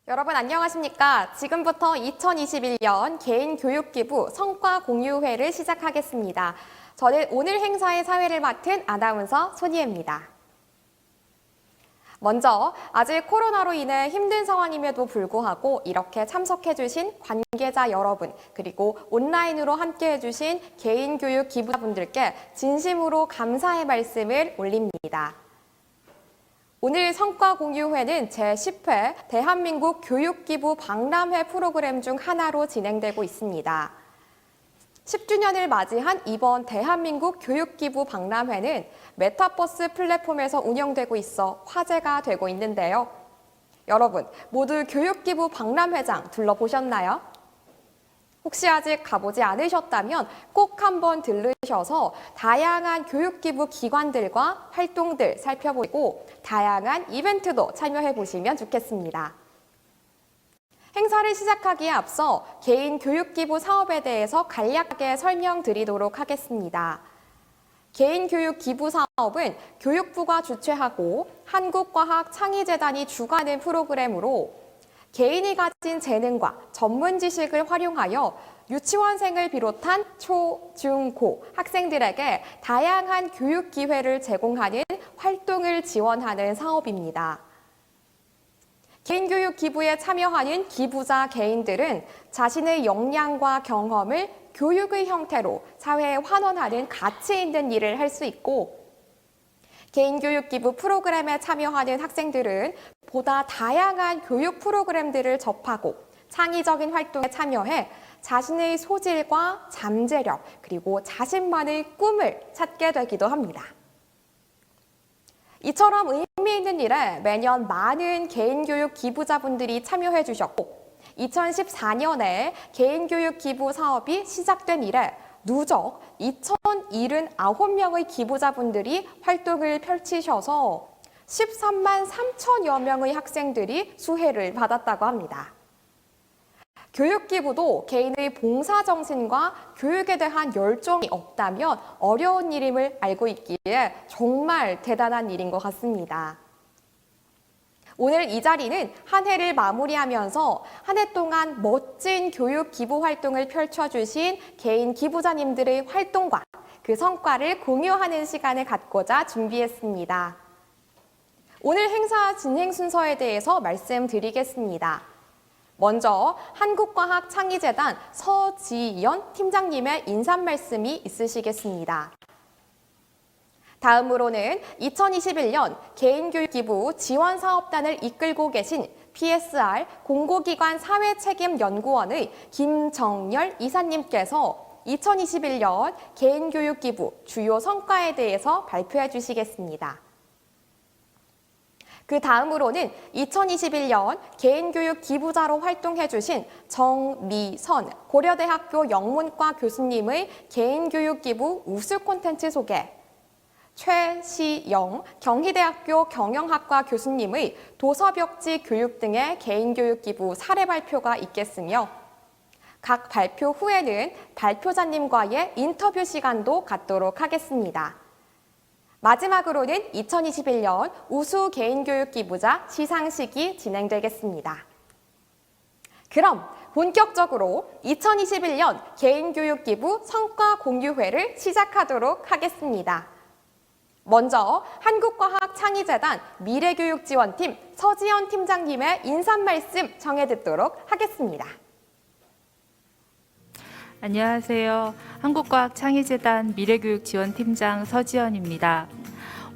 여러분 안녕하십니까? 지금부터 2021년 개인교육기부 성과공유회를 시작하겠습니다. 저는 오늘 행사의 사회를 맡은 아나운서 손희애입니다. 먼저 아직 코로나로 인해 힘든 상황임에도 불구하고 이렇게 참석해주신 관계자 여러분, 그리고 온라인으로 함께해주신 개인교육 기부자분들께 진심으로 감사의 말씀을 올립니다. 오늘 성과공유회는 제10회 대한민국 교육기부 박람회 프로그램 중 하나로 진행되고 있습니다. 10주년을 맞이한 이번 대한민국 교육기부 박람회는 메타버스 플랫폼에서 운영되고 있어 화제가 되고 있는데요. 여러분, 모두 교육기부 박람회장 둘러보셨나요? 혹시 아직 가보지 않으셨다면 꼭 한번 들르셔서 다양한 교육기부 기관들과 활동들 살펴보고 다양한 이벤트도 참여해보시면 좋겠습니다. 행사를 시작하기에 앞서 개인 교육기부 사업에 대해서 간략하게 설명드리도록 하겠습니다. 개인 교육 기부 사업은 교육부가 주최하고 한국과학창의재단이 주관하는 프로그램으로 개인이 가진 재능과 전문 지식을 활용하여 유치원생을 비롯한 초, 중, 고 학생들에게 다양한 교육 기회를 제공하는 활동을 지원하는 사업입니다. 개인교육 기부에 참여하는 기부자 개인들은 자신의 역량과 경험을 교육의 형태로 사회에 환원하는 가치 있는 일을 할 수 있고, 개인교육 기부 프로그램에 참여하는 학생들은 보다 다양한 교육 프로그램들을 접하고 창의적인 활동에 참여해 자신의 소질과 잠재력, 그리고 자신만의 꿈을 찾게 되기도 합니다. 이처럼 의미 있는 일에 매년 많은 개인교육 기부자분들이 참여해 주셨고, 2014년에 개인교육 기부 사업이 시작된 이래 누적 2,079명의 기부자분들이 활동을 펼치셔서 13만 3천여 명의 학생들이 수혜를 받았다고 합니다. 교육기부도 개인의 봉사정신과 교육에 대한 열정이 없다면 어려운 일임을 알고 있기에 정말 대단한 일인 것 같습니다. 오늘 이 자리는 한 해를 마무리하면서 한 해 동안 멋진 교육 기부 활동을 펼쳐주신 개인 기부자님들의 활동과 그 성과를 공유하는 시간을 갖고자 준비했습니다. 오늘 행사 진행 순서에 대해서 말씀드리겠습니다. 먼저 한국과학창의재단 서지연 팀장님의 인사 말씀이 있으시겠습니다. 다음으로는 2021년 개인교육기부 지원사업단을 이끌고 계신 PSR 공고기관 사회책임연구원의 김정열 이사님께서 2021년 개인교육기부 주요 성과에 대해서 발표해 주시겠습니다. 그 다음으로는 2021년 개인교육 기부자로 활동해 주신 정미선 고려대학교 영문과 교수님의 개인교육 기부 우수 콘텐츠 소개, 최시영 경희대학교 경영학과 교수님의 도서벽지 교육 등의 개인교육 기부 사례 발표가 있겠으며, 각 발표 후에는 발표자님과의 인터뷰 시간도 갖도록 하겠습니다. 마지막으로는 2021년 우수 개인교육 기부자 시상식이 진행되겠습니다. 그럼 본격적으로 2021년 개인교육 기부 성과 공유회를 시작하도록 하겠습니다. 먼저 한국과학창의재단 미래교육지원팀 서지연 팀장님의 인사 말씀 정해 듣도록 하겠습니다. 안녕하세요. 한국과학창의재단 미래교육지원팀장 서지연입니다.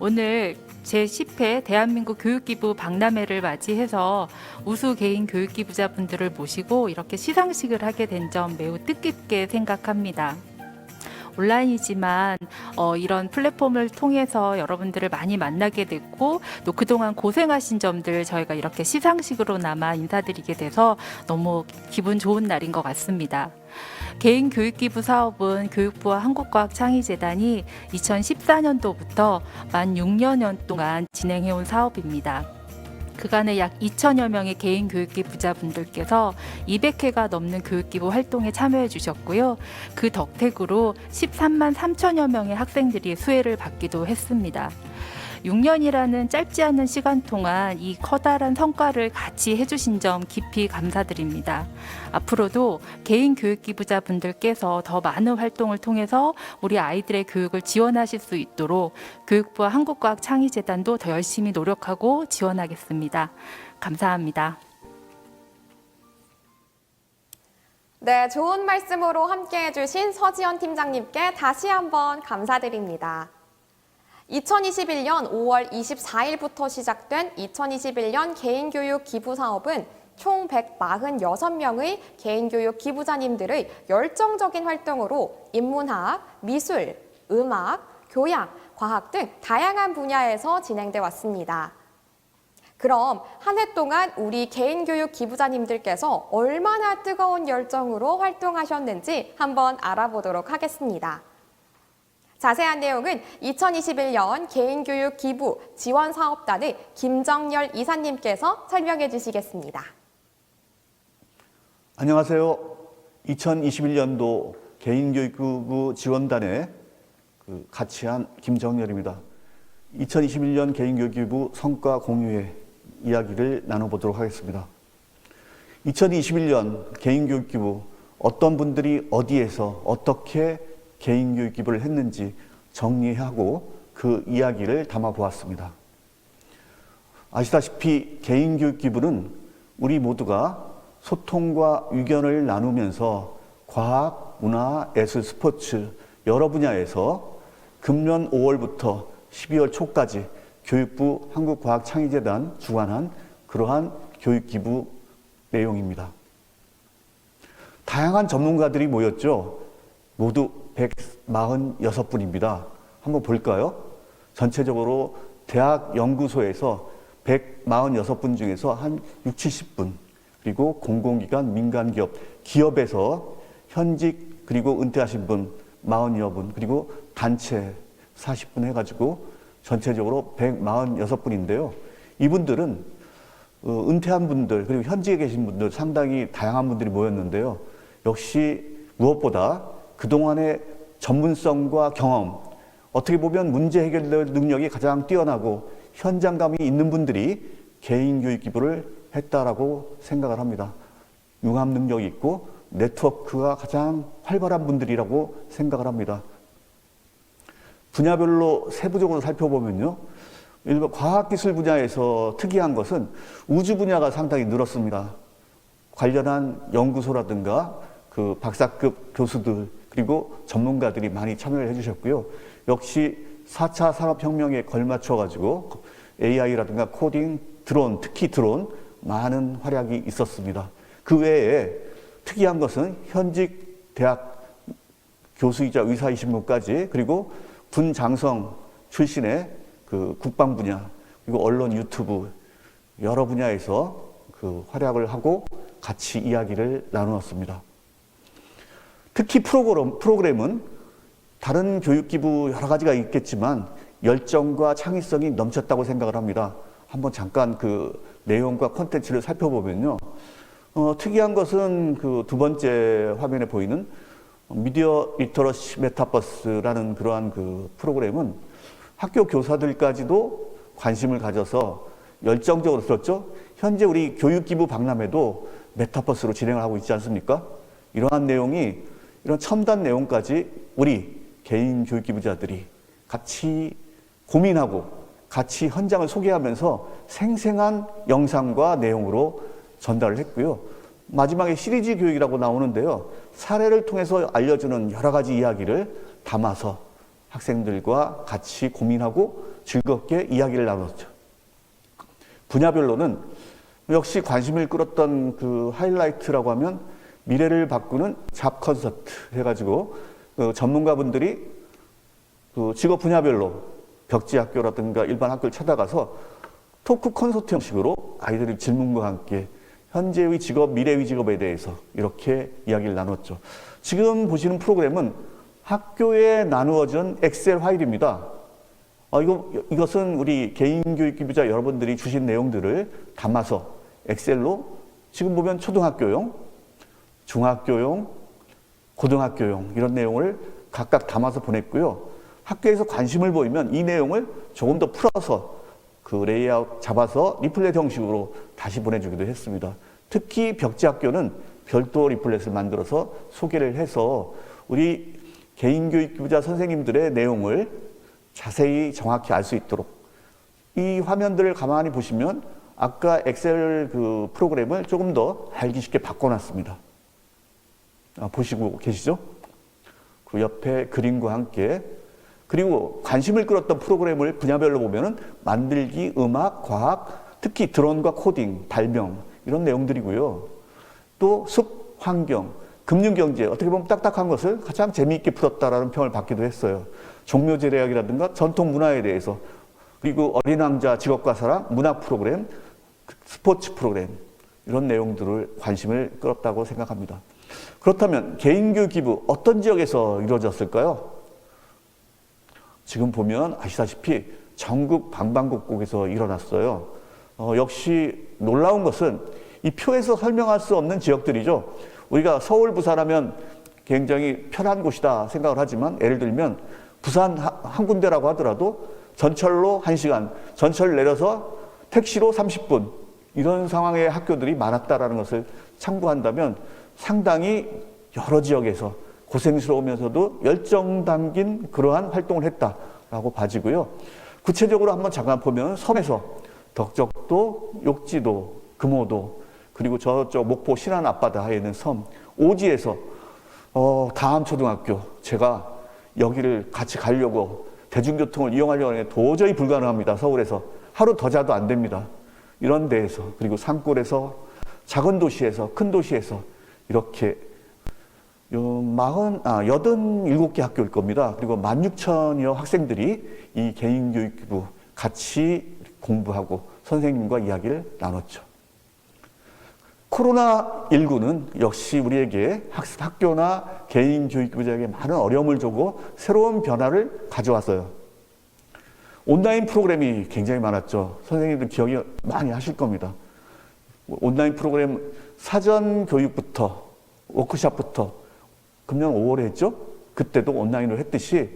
오늘 제10회 대한민국 교육기부 박람회를 맞이해서 우수 개인 교육기부자분들을 모시고 이렇게 시상식을 하게 된 점 매우 뜻깊게 생각합니다. 온라인이지만 이런 플랫폼을 통해서 여러분들을 많이 만나게 됐고, 또 그동안 고생하신 점들 저희가 이렇게 시상식으로나마 인사드리게 돼서 너무 기분 좋은 날인 것 같습니다. 개인 교육기부 사업은 교육부와 한국과학창의재단이 2014년도부터 만 6년 동안 진행해온 사업입니다. 그간에 약 2천여 명의 개인 교육기부자분들께서 200회가 넘는 교육기부 활동에 참여해 주셨고요. 그 덕택으로 13만 3천여 명의 학생들이 수혜를 받기도 했습니다. 6년이라는 짧지 않은 시간 동안 이 커다란 성과를 같이 해주신 점 깊이 감사드립니다. 앞으로도 개인 교육기부자분들께서 더 많은 활동을 통해서 우리 아이들의 교육을 지원하실 수 있도록 교육부와 한국과학창의재단도 더 열심히 노력하고 지원하겠습니다. 감사합니다. 네, 좋은 말씀으로 함께해 주신 서지연 팀장님께 다시 한번 감사드립니다. 2021년 5월 24일부터 시작된 2021년 개인교육 기부 사업은 총 146명의 개인교육 기부자님들의 열정적인 활동으로 인문학, 미술, 음악, 교양, 과학 등 다양한 분야에서 진행돼 왔습니다. 그럼 한 해 동안 우리 개인교육 기부자님들께서 얼마나 뜨거운 열정으로 활동하셨는지 한번 알아보도록 하겠습니다. 자세한 내용은 2021년 개인교육 기부 지원사업단의 김정열 이사님께서 설명해 주시겠습니다. 안녕하세요. 2021년도 개인교육기부 지원단에 같이 한 김정열입니다. 2021년 개인교육기부 성과 공유회 이야기를 나눠보도록 하겠습니다. 2021년 개인교육기부 어떤 분들이 어디에서 어떻게 개인교육기부를 했는지 정리하고 그 이야기를 담아보았습니다. 아시다시피 개인교육기부는 우리 모두가 소통과 의견을 나누면서 과학, 문화, 예술, 스포츠 여러 분야에서 금년 5월부터 12월 초까지 교육부 한국과학창의재단 주관한 그러한 교육기부 내용입니다. 다양한 전문가들이 모였죠. 모두 146분입니다. 한번 볼까요? 전체적으로 대학 연구소에서 146분 중에서 한 60, 70분, 그리고 공공기관, 민간기업, 기업에서 현직 그리고 은퇴하신 분 40여 분, 그리고 단체 40분 해가지고 전체적으로 146분인데요. 이분들은 은퇴한 분들 그리고 현직에 계신 분들 상당히 다양한 분들이 모였는데요. 역시 무엇보다 그동안의 전문성과 경험, 어떻게 보면 문제 해결 능력이 가장 뛰어나고 현장감이 있는 분들이 개인교육기부를 했다라고 생각을 합니다. 융합 능력이 있고 네트워크가 가장 활발한 분들이라고 생각을 합니다. 분야별로 세부적으로 살펴보면요. 일반 과학기술 분야에서 특이한 것은 우주 분야가 상당히 늘었습니다. 관련한 연구소라든가 그 박사급 교수들 그리고 전문가들이 많이 참여를 해주셨고요. 역시 4차 산업혁명에 걸맞춰가지고 AI라든가 코딩, 드론, 특히 드론 많은 활약이 있었습니다. 그 외에 특이한 것은 현직 대학 교수이자 의사이신 분까지 그리고 군장성 출신의 그 국방 분야 그리고 언론 유튜브 여러 분야에서 그 활약을 하고 같이 이야기를 나누었습니다. 특히 프로그램은 다른 교육기부 여러 가지가 있겠지만 열정과 창의성이 넘쳤다고 생각을 합니다. 한번 잠깐 그 내용과 콘텐츠를 살펴보면요. 특이한 것은 그 두 번째 화면에 보이는 미디어 리터러시 메타버스라는 그러한 그 프로그램은 학교 교사들까지도 관심을 가져서 열정적으로 들었죠. 현재 우리 교육기부 박람회도 메타버스로 진행을 하고 있지 않습니까? 이러한 내용이 이런 첨단 내용까지 우리 개인 교육기부자들이 같이 고민하고 같이 현장을 소개하면서 생생한 영상과 내용으로 전달을 했고요. 마지막에 시리즈 교육이라고 나오는데요. 사례를 통해서 알려주는 여러 가지 이야기를 담아서 학생들과 같이 고민하고 즐겁게 이야기를 나눴죠. 분야별로는 역시 관심을 끌었던 그 하이라이트라고 하면 미래를 바꾸는 잡 콘서트 해가지고 그 전문가분들이 그 직업 분야별로 벽지학교라든가 일반 학교를 찾아가서 토크 콘서트 형식으로 아이들의 질문과 함께 현재의 직업, 미래의 직업에 대해서 이렇게 이야기를 나눴죠. 지금 보시는 프로그램은 학교에 나누어진 엑셀 파일입니다. 이것은 우리 개인교육기부자 여러분들이 주신 내용들을 담아서 엑셀로 지금 보면 초등학교용, 중학교용, 고등학교용 이런 내용을 각각 담아서 보냈고요. 학교에서 관심을 보이면 이 내용을 조금 더 풀어서 그 레이아웃 잡아서 리플렛 형식으로 다시 보내주기도 했습니다. 특히 벽지학교는 별도 리플렛을 만들어서 소개를 해서 우리 개인교육기부자 선생님들의 내용을 자세히 정확히 알 수 있도록 이 화면들을 가만히 보시면 아까 엑셀 그 프로그램을 조금 더 알기 쉽게 바꿔놨습니다. 보시고 계시죠? 그 옆에 그림과 함께 그리고 관심을 끌었던 프로그램을 분야별로 보면은 만들기, 음악, 과학, 특히 드론과 코딩, 발명 이런 내용들이고요. 또 숲, 환경, 금융경제 어떻게 보면 딱딱한 것을 가장 재미있게 풀었다라는 평을 받기도 했어요. 종묘제례학이라든가 전통 문화에 대해서 그리고 어린 왕자 직업과 사랑, 문학 프로그램, 스포츠 프로그램 이런 내용들을 관심을 끌었다고 생각합니다. 그렇다면 개인교육 기부 어떤 지역에서 이루어졌을까요? 지금 보면 아시다시피 전국 방방곡곡에서 일어났어요. 역시 놀라운 것은 이 표에서 설명할 수 없는 지역들이죠. 우리가 서울, 부산하면 굉장히 편한 곳이다 생각을 하지만 예를 들면 부산 한 군데라고 하더라도 전철로 1시간, 전철 내려서 택시로 30분 이런 상황의 학교들이 많았다라는 것을 참고한다면 상당히 여러 지역에서 고생스러우면서도 열정 담긴 그러한 활동을 했다라고 봐지고요. 구체적으로 한번 잠깐 보면 섬에서 덕적도, 욕지도, 금오도 그리고 저쪽 목포 신안 앞바다에 있는 섬 오지에서 다암초등학교 제가 여기를 같이 가려고 대중교통을 이용하려고 하는 게 도저히 불가능합니다. 서울에서 하루 더 자도 안 됩니다. 이런 데에서 그리고 산골에서 작은 도시에서 큰 도시에서 이렇게 87개 학교일 겁니다. 그리고 16,000여 학생들이 이 개인교육기부 같이 공부하고 선생님과 이야기를 나눴죠. 코로나19는 역시 우리에게 학교나 개인교육기부자에게 많은 어려움을 주고 새로운 변화를 가져왔어요. 온라인 프로그램이 굉장히 많았죠. 선생님들 기억이 많이 하실 겁니다. 온라인 프로그램 사전 교육부터 워크숍부터 금년 5월에 했죠. 그때도 온라인으로 했듯이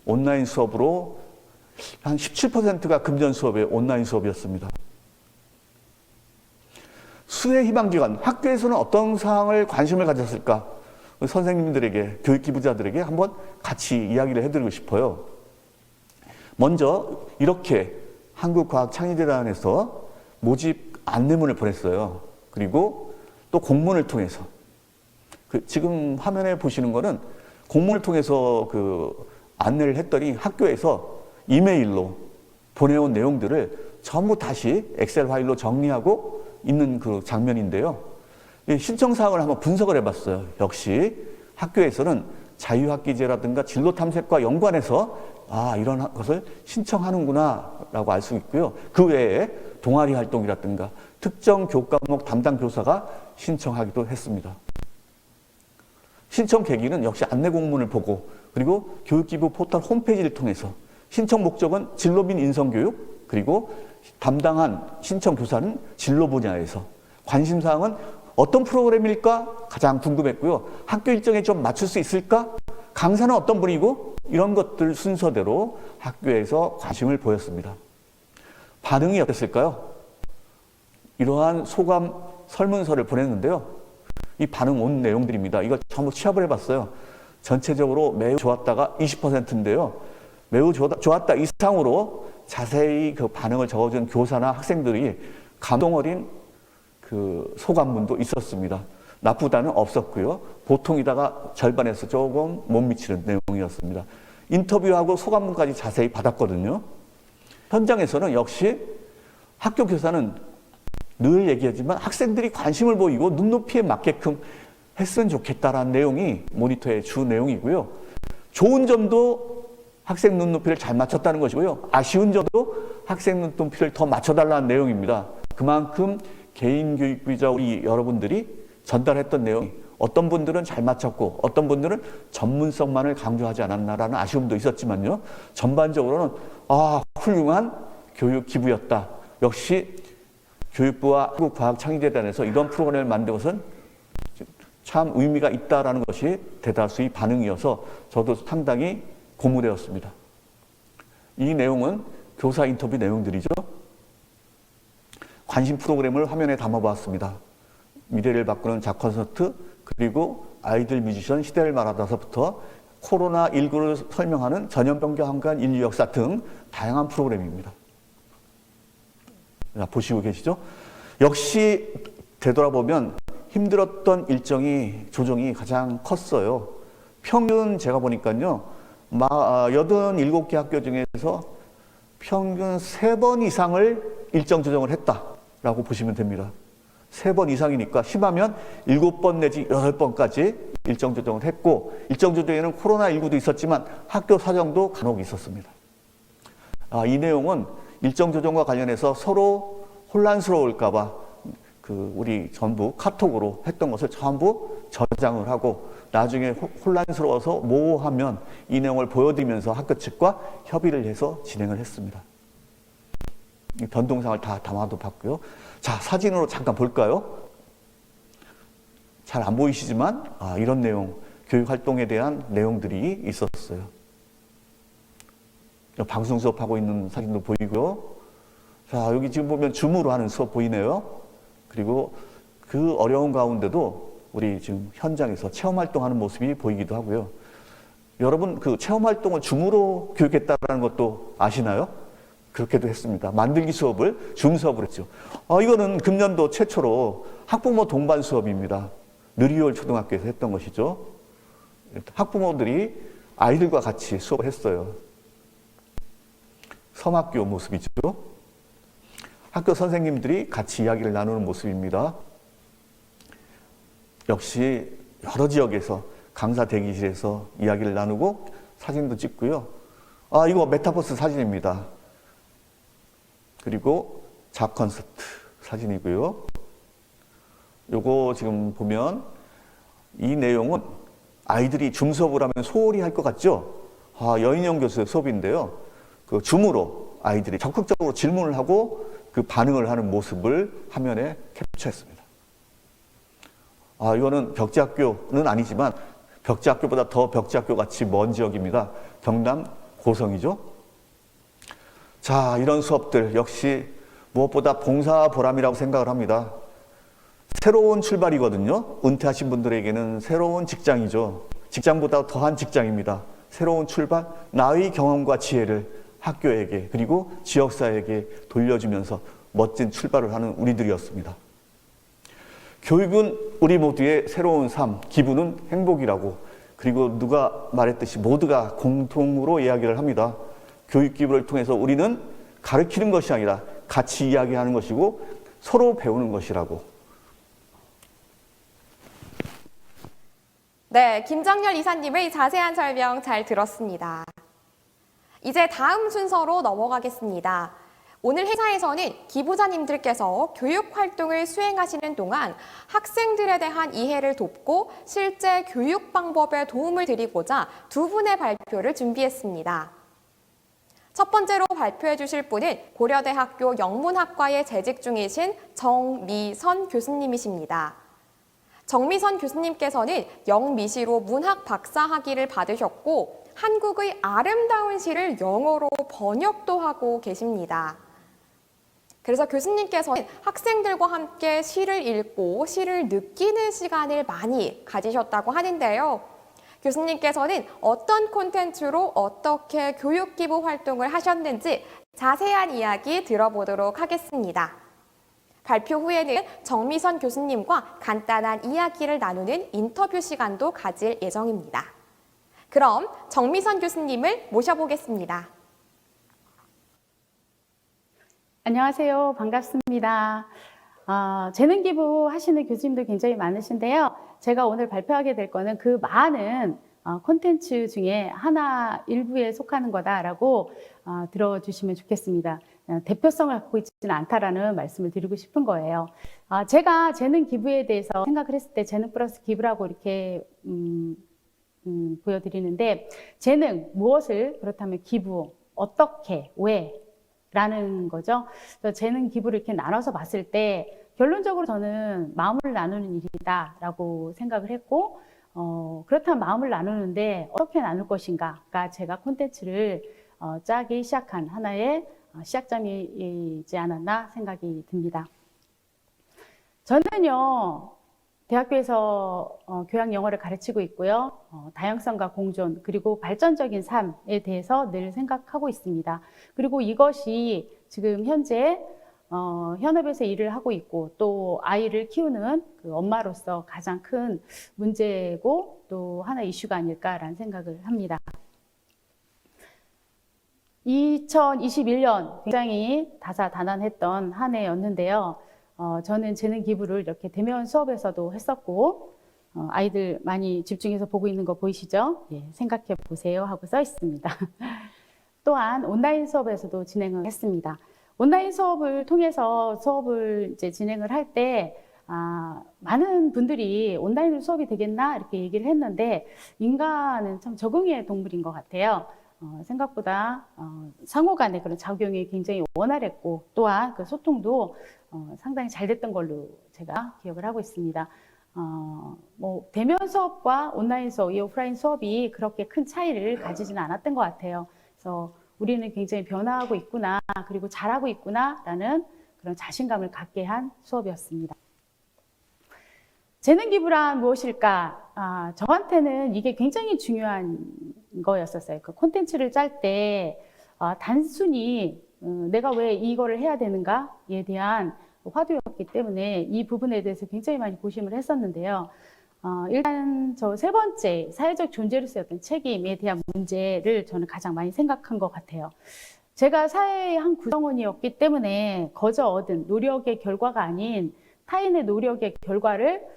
온라인 수업으로 한 17%가 금전 수업의 온라인 수업이었습니다. 수혜 희망기관, 학교에서는 어떤 사항을 관심을 가졌을까? 선생님들에게, 교육기부자들에게 한번 같이 이야기를 해드리고 싶어요. 먼저 이렇게 한국과학창의재단에서 모집 안내문을 보냈어요. 그리고 또 공문을 통해서 지금 화면에 보시는 거는 공문을 통해서 안내를 했더니 학교에서 이메일로 보내온 내용들을 전부 다시 엑셀 파일로 정리하고 있는 그 장면인데요. 이 신청사항을 한번 분석을 해봤어요. 역시 학교에서는 자유학기제라든가 진로탐색과 연관해서 이런 것을 신청하는구나 라고 알 수 있고요. 그 외에 동아리 활동이라든가 특정 교과목 담당 교사가 신청하기도 했습니다. 신청 계기는 역시 안내 공문을 보고 그리고 교육기부 포털 홈페이지를 통해서 신청 목적은 진로 및 인성교육 그리고 담당한 신청 교사는 진로 분야에서 관심사항은 어떤 프로그램일까 가장 궁금했고요. 학교 일정에 좀 맞출 수 있을까? 강사는 어떤 분이고 이런 것들 순서대로 학교에서 관심을 보였습니다. 반응이 어땠을까요? 이러한 소감 설문서를 보냈는데요. 이 반응 온 내용들입니다. 이걸 전부 취합을 해봤어요. 전체적으로 매우 좋았다가 20%인데요. 매우 좋았다 이상으로 자세히 그 반응을 적어준 교사나 학생들이 감동 어린 그 소감문도 있었습니다. 나쁘다는 없었고요. 보통이다가 절반에서 조금 못 미치는 내용이었습니다. 인터뷰하고 소감문까지 자세히 받았거든요. 현장에서는 역시 학교 교사는 늘 얘기하지만 학생들이 관심을 보이고 눈높이에 맞게끔 했으면 좋겠다라는 내용이 모니터의 주 내용이고요. 좋은 점도 학생 눈높이를 잘 맞췄다는 것이고요. 아쉬운 점도 학생 눈높이를 더 맞춰달라는 내용입니다. 그만큼 개인교육비자 우리 여러분들이 전달했던 내용이 어떤 분들은 잘 맞췄고 어떤 분들은 전문성만을 강조하지 않았나라는 아쉬움도 있었지만요. 전반적으로는 훌륭한 교육 기부였다. 역시 교육부와 한국과학창의재단에서 이런 프로그램을 만든 것은 참 의미가 있다라는 것이 대다수의 반응이어서 저도 상당히 고무되었습니다. 이 내용은 교사 인터뷰 내용들이죠. 관심 프로그램을 화면에 담아보았습니다. 미래를 바꾸는 작콘서트, 그리고 아이들 뮤지션 시대를 말하다서부터 코로나19를 설명하는 전염병과 함께한 인류 역사 등 다양한 프로그램입니다. 자, 보시고 계시죠? 역시 되돌아보면 힘들었던 조정이 가장 컸어요. 평균 제가 보니까요, 87개 학교 중에서 평균 3번 이상을 일정 조정을 했다라고 보시면 됩니다. 3번 이상이니까 심하면 7번 내지 8번까지 일정 조정을 했고, 일정 조정에는 코로나19도 있었지만 학교 사정도 간혹 있었습니다. 이 내용은 일정 조정과 관련해서 서로 혼란스러울까봐 우리 전부 카톡으로 했던 것을 전부 저장을 하고, 나중에 혼란스러워서 모호하면 이 내용을 보여드리면서 학교 측과 협의를 해서 진행을 했습니다. 변동상을 다 담아도 봤고요. 자, 사진으로 잠깐 볼까요? 잘 안 보이시지만 이런 내용, 교육 활동에 대한 내용들이 있었어요. 방송 수업하고 있는 사진도 보이고요. 자, 여기 지금 보면 줌으로 하는 수업 보이네요. 그리고 그 어려운 가운데도 우리 지금 현장에서 체험 활동하는 모습이 보이기도 하고요. 여러분, 그 체험 활동을 줌으로 교육했다는 것도 아시나요? 그렇게도 했습니다. 만들기 수업을 줌 수업을 했죠. 이거는 금년도 최초로 학부모 동반 수업입니다. 느리올 초등학교에서 했던 것이죠. 학부모들이 아이들과 같이 수업을 했어요. 섬학교 모습이죠. 학교 선생님들이 같이 이야기를 나누는 모습입니다. 역시 여러 지역에서 강사 대기실에서 이야기를 나누고 사진도 찍고요. 이거 메타버스 사진입니다. 그리고 작콘서트 사진이고요. 요거 지금 보면 이 내용은 아이들이 줌 수업을 하면 소홀히 할 것 같죠? 여인영 교수의 수업인데요. 그 줌으로 아이들이 적극적으로 질문을 하고 그 반응을 하는 모습을 화면에 캡처했습니다. 이거는 벽지학교는 아니지만 벽지학교보다 더 벽지학교 같이 먼 지역입니다. 경남 고성이죠. 자, 이런 수업들 역시 무엇보다 봉사 보람이라고 생각을 합니다. 새로운 출발이거든요. 은퇴하신 분들에게는 새로운 직장이죠. 직장보다 더한 직장입니다. 새로운 출발, 나의 경험과 지혜를 학교에게 그리고 지역사회에게 돌려주면서 멋진 출발을 하는 우리들이었습니다. 교육은 우리 모두의 새로운 삶, 기분은 행복이라고, 그리고 누가 말했듯이 모두가 공통으로 이야기를 합니다. 교육 기부를 통해서 우리는 가르치는 것이 아니라 같이 이야기하는 것이고 서로 배우는 것이라고. 네, 김정열 이사님의 자세한 설명 잘 들었습니다. 이제 다음 순서로 넘어가겠습니다. 오늘 행사에서는 기부자님들께서 교육 활동을 수행하시는 동안 학생들에 대한 이해를 돕고 실제 교육 방법에 도움을 드리고자 두 분의 발표를 준비했습니다. 첫 번째로 발표해 주실 분은 고려대학교 영문학과에 재직 중이신 정미선 교수님이십니다. 정미선 교수님께서는 영미시로 문학 박사 학위를 받으셨고 한국의 아름다운 시를 영어로 번역도 하고 계십니다. 그래서 교수님께서는 학생들과 함께 시를 읽고 시를 느끼는 시간을 많이 가지셨다고 하는데요. 교수님께서는 어떤 콘텐츠로 어떻게 교육 기부 활동을 하셨는지 자세한 이야기 들어보도록 하겠습니다. 발표 후에는 정미선 교수님과 간단한 이야기를 나누는 인터뷰 시간도 가질 예정입니다. 그럼 정미선 교수님을 모셔보겠습니다. 안녕하세요. 반갑습니다. 재능 기부 하시는 교수님들 굉장히 많으신데요. 제가 오늘 발표하게 될 거는 그 많은 콘텐츠 중에 하나 일부에 속하는 거다라고 들어주시면 좋겠습니다. 대표성을 갖고 있지는 않다라는 말씀을 드리고 싶은 거예요. 제가 재능 기부에 대해서 생각을 했을 때 재능 플러스 기부라고 이렇게 보여드리는데, 재능, 무엇을, 그렇다면 기부, 어떻게, 왜? 라는 거죠. 그래서 재능 기부를 이렇게 나눠서 봤을 때 결론적으로 저는 마음을 나누는 일이다라고 생각을 했고, 그렇다면 마음을 나누는데 어떻게 나눌 것인가가 제가 콘텐츠를 짜기 시작한 하나의 시작점이지 않았나 생각이 듭니다. 저는요, 대학교에서 교양 영어를 가르치고 있고요. 다양성과 공존, 그리고 발전적인 삶에 대해서 늘 생각하고 있습니다. 그리고 이것이 지금 현재 현업에서 일을 하고 있고 또 아이를 키우는 그 엄마로서 가장 큰 문제고 또 하나의 이슈가 아닐까라는 생각을 합니다. 2021년 굉장히 다사다난했던 한 해였는데요. 저는 재능 기부를 이렇게 대면 수업에서도 했었고, 아이들 많이 집중해서 보고 있는 거 보이시죠? 예, 생각해 보세요 하고 써 있습니다. 또한 온라인 수업에서도 진행을 했습니다. 온라인 수업을 통해서 수업을 이제 진행을 할 때, 많은 분들이 온라인으로 수업이 되겠나 이렇게 얘기를 했는데, 인간은 참 적응의 동물인 것 같아요. 생각보다 상호 간의 그런 작용이 굉장히 원활했고 또한 그 소통도 상당히 잘 됐던 걸로 제가 기억을 하고 있습니다. 뭐 대면 수업과 온라인 수업, 이 오프라인 수업이 그렇게 큰 차이를 가지지는 않았던 것 같아요. 그래서 우리는 굉장히 변화하고 있구나, 그리고 잘하고 있구나라는 그런 자신감을 갖게 한 수업이었습니다. 재능 기부란 무엇일까? 저한테는 이게 굉장히 중요한 거였었어요. 그 콘텐츠를 짤 때 단순히 내가 왜 이거를 해야 되는가에 대한 화두였기 때문에 이 부분에 대해서 굉장히 많이 고심을 했었는데요. 일단 저 세 번째 사회적 존재로서의 어떤 책임에 대한 문제를 저는 가장 많이 생각한 것 같아요. 제가 사회의 한 구성원이었기 때문에 거저 얻은 노력의 결과가 아닌 타인의 노력의 결과를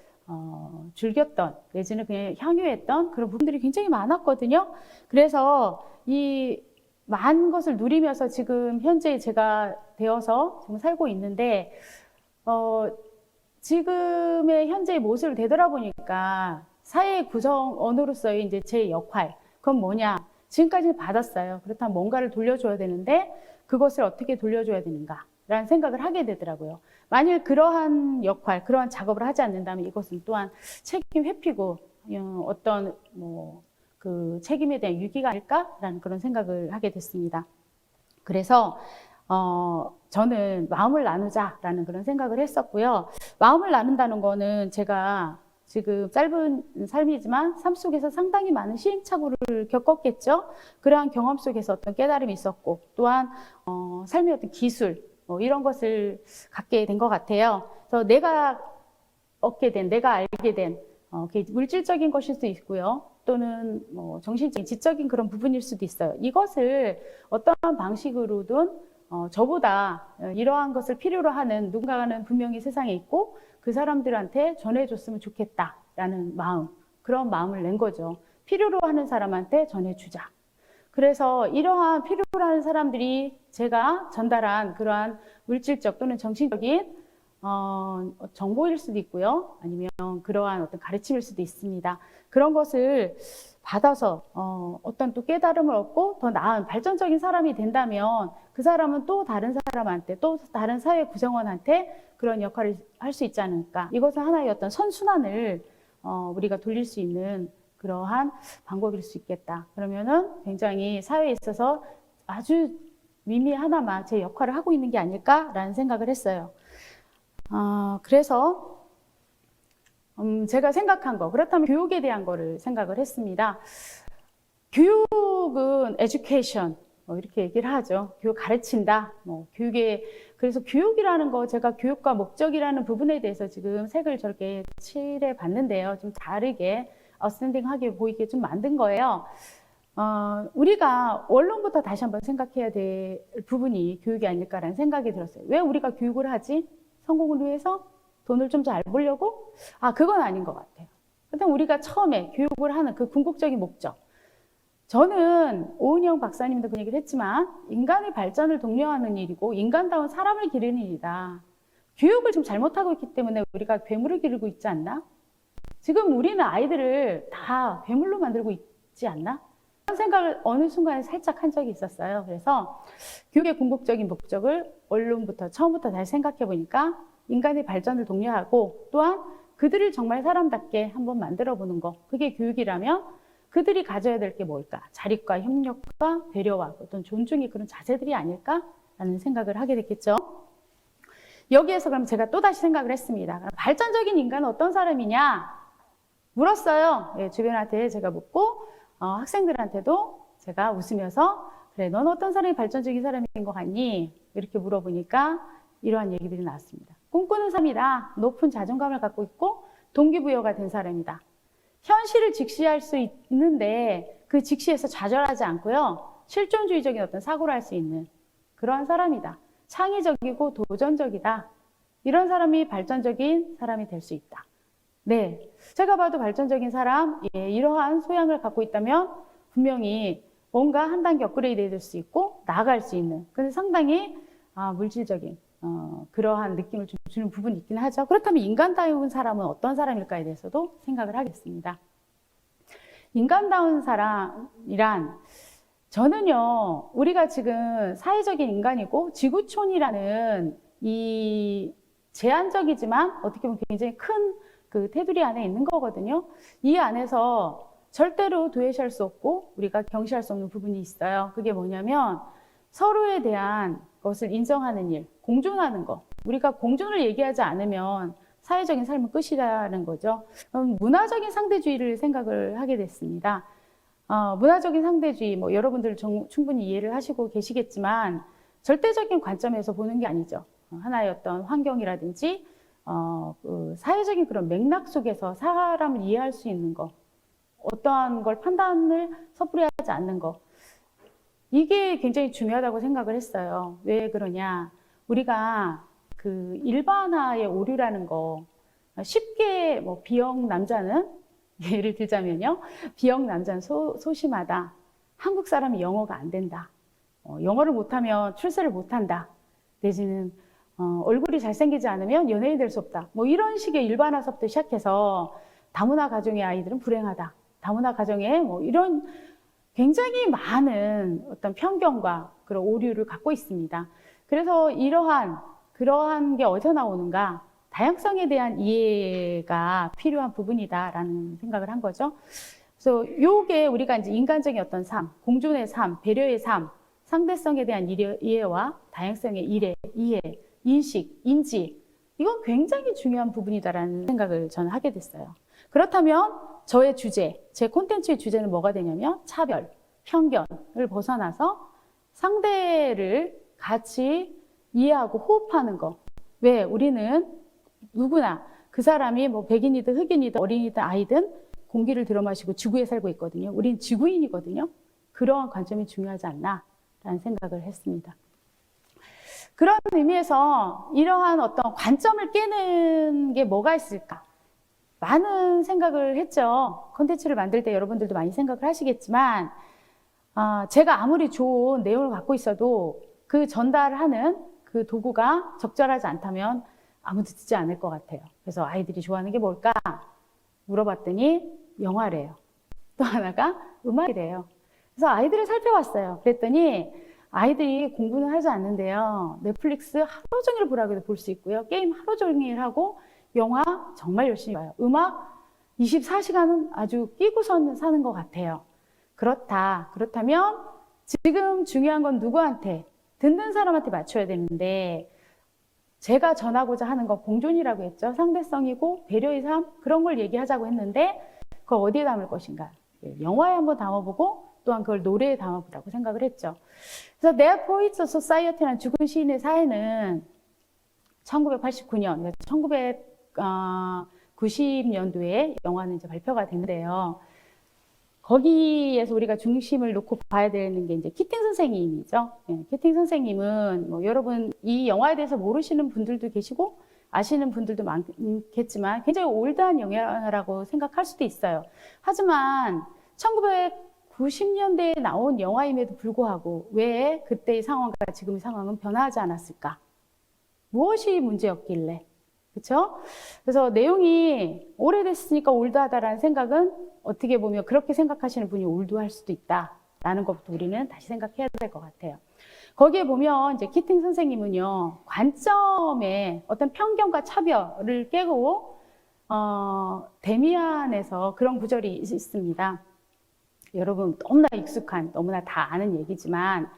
즐겼던 내지는 그냥 향유했던 그런 부분들이 굉장히 많았거든요. 그래서 이 많은 것을 누리면서 지금 현재 제가 되어서 지금 살고 있는데 지금의 현재의 모습을 되돌아보니까 사회 구성원으로서의 이제 제 역할, 그건 뭐냐? 지금까지 받았어요. 그렇다면 뭔가를 돌려줘야 되는데 그것을 어떻게 돌려줘야 되는가라는 생각을 하게 되더라고요. 만일 그러한 역할, 그러한 작업을 하지 않는다면 이것은 또한 책임 회피고 어떤 그 책임에 대한 유기가 아닐까라는 그런 생각을 하게 됐습니다. 그래서 저는 마음을 나누자라는 그런 생각을 했었고요. 마음을 나눈다는 거는 제가 지금 짧은 삶이지만 삶 속에서 상당히 많은 시행착오를 겪었겠죠. 그러한 경험 속에서 어떤 깨달음이 있었고 또한 삶의 어떤 기술 이런 것을 갖게 된 것 같아요. 그래서 내가 얻게 된, 내가 알게 된 물질적인 것일 수도 있고요. 또는 정신적인, 지적인 그런 부분일 수도 있어요. 이것을 어떠한 방식으로든 저보다 이러한 것을 필요로 하는 누군가는 분명히 세상에 있고 그 사람들한테 전해줬으면 좋겠다라는 마음, 그런 마음을 낸 거죠. 필요로 하는 사람한테 전해주자. 그래서 이러한 필요로 하는 사람들이 제가 전달한 그러한 물질적 또는 정신적인 정보일 수도 있고요. 아니면 그러한 어떤 가르침일 수도 있습니다. 그런 것을 받아서 어떤 또 깨달음을 얻고 더 나은 발전적인 사람이 된다면 그 사람은 또 다른 사람한테 또 다른 사회 구성원한테 그런 역할을 할 수 있지 않을까. 이것은 하나의 어떤 선순환을 우리가 돌릴 수 있는 그러한 방법일 수 있겠다. 그러면은 굉장히 사회에 있어서 아주 미미하나마 제 역할을 하고 있는 게 아닐까라는 생각을 했어요. 그래서 제가 생각한 거, 그렇다면 교육에 대한 거를 생각을 했습니다. 교육은 education, 이렇게 얘기를 하죠. 교육 가르친다. 그래서 교육이라는 거, 제가 교육과 목적이라는 부분에 대해서 지금 색을 저렇게 칠해 봤는데요. 좀 다르게, 아웃스탠딩하게 보이게 좀 만든 거예요. 우리가 원론부터 다시 한번 생각해야 될 부분이 교육이 아닐까라는 생각이 들었어요. 왜 우리가 교육을 하지? 성공을 위해서? 돈을 좀 잘 벌려고? 그건 아닌 것 같아요. 일단 우리가 처음에 교육을 하는 그 궁극적인 목적. 저는 오은영 박사님도 그 얘기를 했지만 인간의 발전을 독려하는 일이고 인간다운 사람을 기르는 일이다. 교육을 지금 잘못하고 있기 때문에 우리가 괴물을 기르고 있지 않나? 지금 우리는 아이들을 다 괴물로 만들고 있지 않나? 그런 생각을 어느 순간에 살짝 한 적이 있었어요. 그래서 교육의 궁극적인 목적을 원론부터 처음부터 다시 생각해 보니까 인간의 발전을 독려하고 또한 그들을 정말 사람답게 한번 만들어 보는 거. 그게 교육이라면 그들이 가져야 될 게 뭘까? 자립과 협력과 배려와 어떤 존중의 그런 자세들이 아닐까라는 생각을 하게 됐겠죠. 여기에서 그럼 제가 또다시 생각을 했습니다. 발전적인 인간은 어떤 사람이냐? 물었어요. 예, 주변한테 제가 묻고 학생들한테도 제가 웃으면서 그래, 넌 어떤 사람이 발전적인 사람인 것 같니? 이렇게 물어보니까 이러한 얘기들이 나왔습니다. 꿈꾸는 사람이다. 높은 자존감을 갖고 있고 동기부여가 된 사람이다. 현실을 직시할 수 있는데 그 직시에서 좌절하지 않고요. 실존주의적인 어떤 사고를 할 수 있는 그러한 사람이다. 창의적이고 도전적이다. 이런 사람이 발전적인 사람이 될 수 있다. 네, 제가 봐도 발전적인 사람, 예, 이러한 소양을 갖고 있다면 분명히 뭔가 한 단계 업그레이드 될 수 있고 나아갈 수 있는, 근데 상당히 물질적인 그러한 느낌을 좀 주는 부분이 있긴 하죠. 그렇다면 인간다운 사람은 어떤 사람일까에 대해서도 생각을 하겠습니다. 인간다운 사람이란 저는요, 우리가 지금 사회적인 인간이고 지구촌이라는 이 제한적이지만 어떻게 보면 굉장히 큰 그 테두리 안에 있는 거거든요. 이 안에서 절대로 도외시할 수 없고 우리가 경시할 수 없는 부분이 있어요. 그게 뭐냐면 서로에 대한 것을 인정하는 일, 공존하는 것. 우리가 공존을 얘기하지 않으면 사회적인 삶은 끝이라는 거죠. 문화적인 상대주의를 생각을 하게 됐습니다. 문화적인 상대주의, 뭐 여러분들 충분히 이해를 하시고 계시겠지만 절대적인 관점에서 보는 게 아니죠. 하나의 어떤 환경이라든지 그 사회적인 그런 맥락 속에서 사람을 이해할 수 있는 것, 어떠한 걸 판단을 섣부리 하지 않는 것, 이게 굉장히 중요하다고 생각을 했어요. 왜 그러냐? 우리가 그 일반화의 오류라는 거 쉽게 뭐 B형 남자는 예를 들자면요, B형 남자는 소심하다. 한국 사람이 영어가 안 된다. 영어를 못하면 출세를 못한다. 내지는 얼굴이 잘생기지 않으면 연예인 될 수 없다. 뭐 이런 식의 일반화서부터 시작해서 다문화 가정의 아이들은 불행하다. 다문화 가정에 뭐 이런 굉장히 많은 어떤 편견과 그런 오류를 갖고 있습니다. 그래서 그러한 게 어디서 나오는가? 다양성에 대한 이해가 필요한 부분이다라는 생각을 한 거죠. 그래서 요게 우리가 이제 인간적인 어떤 삶, 공존의 삶, 배려의 삶, 상대성에 대한 이해와 다양성의 이해, 인식, 인지, 이건 굉장히 중요한 부분이다라는 생각을 저는 하게 됐어요. 그렇다면 저의 주제, 제 콘텐츠의 주제는 뭐가 되냐면 차별, 편견을 벗어나서 상대를 같이 이해하고 호흡하는 거. 왜? 우리는 누구나 그 사람이 뭐 백인이든 흑인이든 어린이든 아이든 공기를 들어마시고 지구에 살고 있거든요. 우린 지구인이거든요. 그러한 관점이 중요하지 않나라는 생각을 했습니다. 그런 의미에서 이러한 어떤 관점을 깨는 게 뭐가 있을까? 많은 생각을 했죠. 콘텐츠를 만들 때 여러분들도 많이 생각을 하시겠지만 제가 아무리 좋은 내용을 갖고 있어도 그 전달하는 그 도구가 적절하지 않다면 아무도 듣지 않을 것 같아요. 그래서 아이들이 좋아하는 게 뭘까? 물어봤더니 영화래요. 또 하나가 음악이래요. 그래서 아이들을 살펴봤어요. 그랬더니 아이들이 공부는 하지 않는데요. 넷플릭스 하루 종일 보라고 해도 볼 수 있고요. 게임 하루 종일 하고 영화 정말 열심히 봐요. 음악 24시간은 아주 끼고선 사는 것 같아요. 그렇다면 지금 중요한 건 누구한테? 듣는 사람한테 맞춰야 되는데 제가 전하고자 하는 건 공존이라고 했죠. 상대성이고 배려의 삶, 그런 걸 얘기하자고 했는데 그걸 어디에 담을 것인가? 영화에 한번 담아보고 또한 그걸 노래에 담아보라고 생각을 했죠. 그래서 Their Poets Society라는 죽은 시인의 사회는 1989년, 1990년도에 영화는 이제 발표가 됐는데요. 거기에서 우리가 중심을 놓고 봐야 되는 게 이제 키팅 선생님이죠. 예, 키팅 선생님은 뭐 여러분 이 영화에 대해서 모르시는 분들도 계시고 아시는 분들도 많겠지만 굉장히 올드한 영화라고 생각할 수도 있어요. 하지만 1990년대에 나온 영화임에도 불구하고 왜 그때의 상황과 지금의 상황은 변화하지 않았을까? 무엇이 문제였길래? 그렇죠? 그래서 내용이 오래됐으니까 올드하다라는 생각은 어떻게 보면 그렇게 생각하시는 분이 올드할 수도 있다라는 것부터 우리는 다시 생각해야 될 것 같아요. 거기에 보면 이제 키팅 선생님은요, 관점의 어떤 편견과 차별을 깨고 데미안에서 그런 구절이 있습니다. 여러분 너무나 익숙한, 너무나 다 아는 얘기지만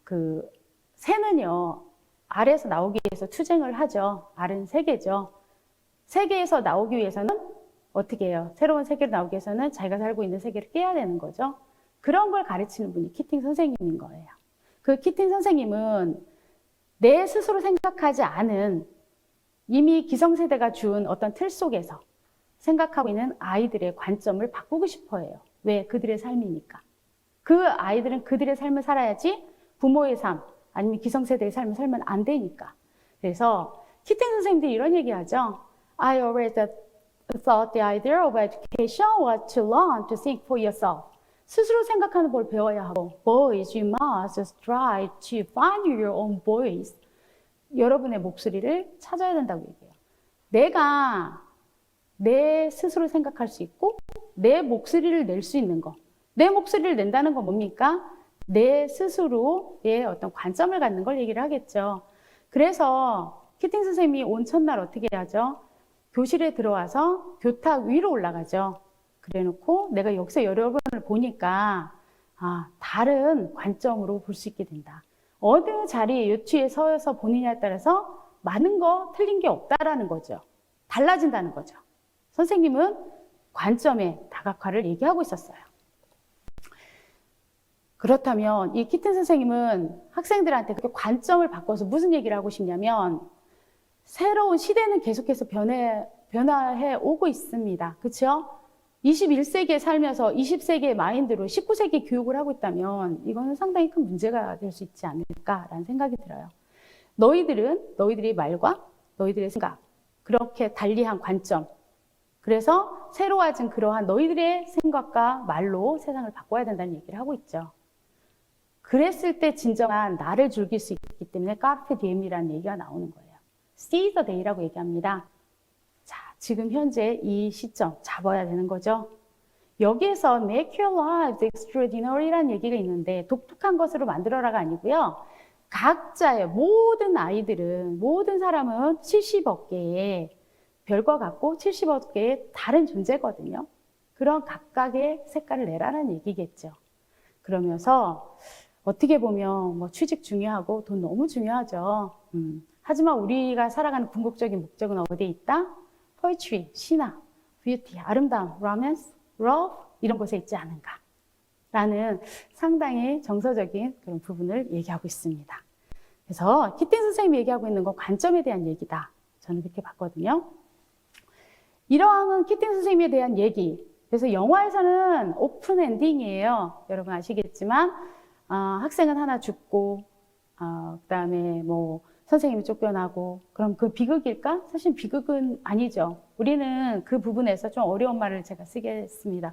그 새는요, 알에서 나오기 위해서 투쟁을 하죠. 알은 세계죠. 세계에서 나오기 위해서는 어떻게 해요? 새로운 세계로 나오기 위해서는 자기가 살고 있는 세계를 깨야 되는 거죠. 그런 걸 가르치는 분이 키팅 선생님인 거예요. 그 키팅 선생님은 내 스스로 생각하지 않은 이미 기성세대가 준 어떤 틀 속에서 생각하고 있는 아이들의 관점을 바꾸고 싶어 해요. 왜? 그들의 삶이니까. 그 아이들은 그들의 삶을 살아야지 부모의 삶, 아니면 기성세대의 삶을 살면 안 되니까. 그래서 키팅 선생님들이 이런 얘기 하죠. I always thought the idea of education was to learn to think for yourself. 스스로 생각하는 걸 배워야 하고, Boys, you must strive to find your own voice. 여러분의 목소리를 찾아야 된다고 얘기해요. 내가 내 스스로 생각할 수 있고 내 목소리를 낼 수 있는 거. 내 목소리를 낸다는 건 뭡니까? 내 스스로의 어떤 관점을 갖는 걸 얘기를 하겠죠. 그래서 키팅 선생님이 온 첫날 어떻게 하죠? 교실에 들어와서 교탁 위로 올라가죠. 그래놓고 내가 여기서 여러분을 보니까 다른 관점으로 볼 수 있게 된다. 어느 자리에 요추에 서서 보느냐에 따라서 많은 거 틀린 게 없다라는 거죠. 달라진다는 거죠. 선생님은 관점의 다각화를 얘기하고 있었어요. 그렇다면 이 키튼 선생님은 학생들한테 그렇게 관점을 바꿔서 무슨 얘기를 하고 싶냐면, 새로운 시대는 계속해서 변화해 오고 있습니다. 그렇죠? 21세기에 살면서 20세기의 마인드로 19세기 교육을 하고 있다면 이거는 상당히 큰 문제가 될 수 있지 않을까라는 생각이 들어요. 너희들의 말과 너희들의 생각, 그렇게 달리한 관점, 그래서 새로워진 그러한 너희들의 생각과 말로 세상을 바꿔야 된다는 얘기를 하고 있죠. 그랬을 때 진정한 나를 즐길 수 있기 때문에 카르페 디엠이라는 얘기가 나오는 거예요. Seize the day라고 얘기합니다. 자, 지금 현재 이 시점 잡아야 되는 거죠. 여기에서 make your lives extraordinary라는 얘기가 있는데, 독특한 것으로 만들어라가 아니고요. 각자의 모든 아이들은, 모든 사람은 70억 개의 별과 같고 70억 개의 다른 존재거든요. 그런 각각의 색깔을 내라는 얘기겠죠. 그러면서 어떻게 보면 뭐 취직 중요하고 돈 너무 중요하죠. 하지만 우리가 살아가는 궁극적인 목적은 어디에 있다? poetry, 신화, beauty, 아름다움, romance, love 이런 곳에 있지 않은가 라는 상당히 정서적인 그런 부분을 얘기하고 있습니다. 그래서 키팅 선생님이 얘기하고 있는 건 관점에 대한 얘기다. 저는 그렇게 봤거든요. 이러한 키팅 선생님에 대한 얘기. 그래서 영화에서는 오픈 엔딩이에요. 여러분 아시겠지만 학생은 하나 죽고 그다음에 뭐 선생님이 쫓겨나고, 그럼 그 비극일까? 사실 비극은 아니죠. 우리는 그 부분에서 좀 어려운 말을 제가 쓰겠습니다.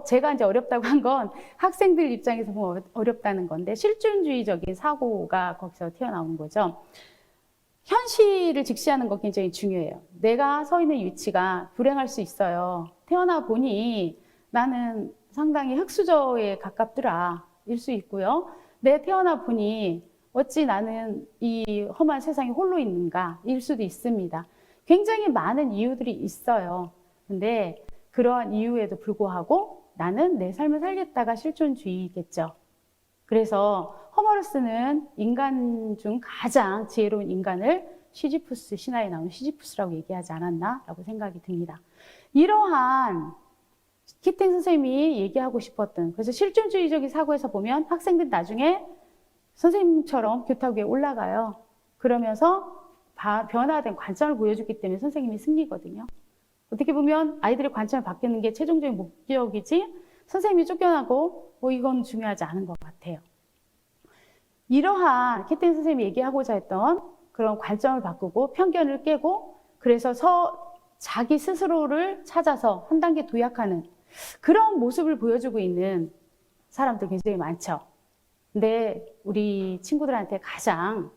제가 이제 어렵다고 한 건 학생들 입장에서 보면 어렵다는 건데, 실존주의적인 사고가 거기서 튀어나오는 거죠. 현실을 직시하는 거 굉장히 중요해요. 내가 서 있는 위치가 불행할 수 있어요. 태어나 보니 나는 상당히 흙수저에 가깝더라 일 수 있고요. 내 태어나 보니 어찌 나는 이 험한 세상에 홀로 있는가 일 수도 있습니다. 굉장히 많은 이유들이 있어요. 근데 그러한 이유에도 불구하고 나는 내 삶을 살겠다가 실존주의겠죠. 그래서 허머러스는 인간 중 가장 지혜로운 인간을 시지푸스, 신화에 나오는 시지푸스라고 얘기하지 않았나라고 생각이 듭니다. 이러한 키팅 선생님이 얘기하고 싶었던, 그래서 실존주의적인 사고에서 보면 학생들 나중에 선생님처럼 교탁 위에 올라가요. 그러면서 변화된 관점을 보여주기 때문에 선생님이 승리거든요. 어떻게 보면 아이들의 관점을 바뀌는 게 최종적인 목적이지, 선생님이 쫓겨나고 이건 중요하지 않은 것 같아요. 이러한 키팅 선생님이 얘기하고자 했던 그런 관점을 바꾸고 편견을 깨고, 그래서 자기 스스로를 찾아서 한 단계 도약하는 그런 모습을 보여주고 있는 사람들 굉장히 많죠. 근데 우리 친구들한테 가장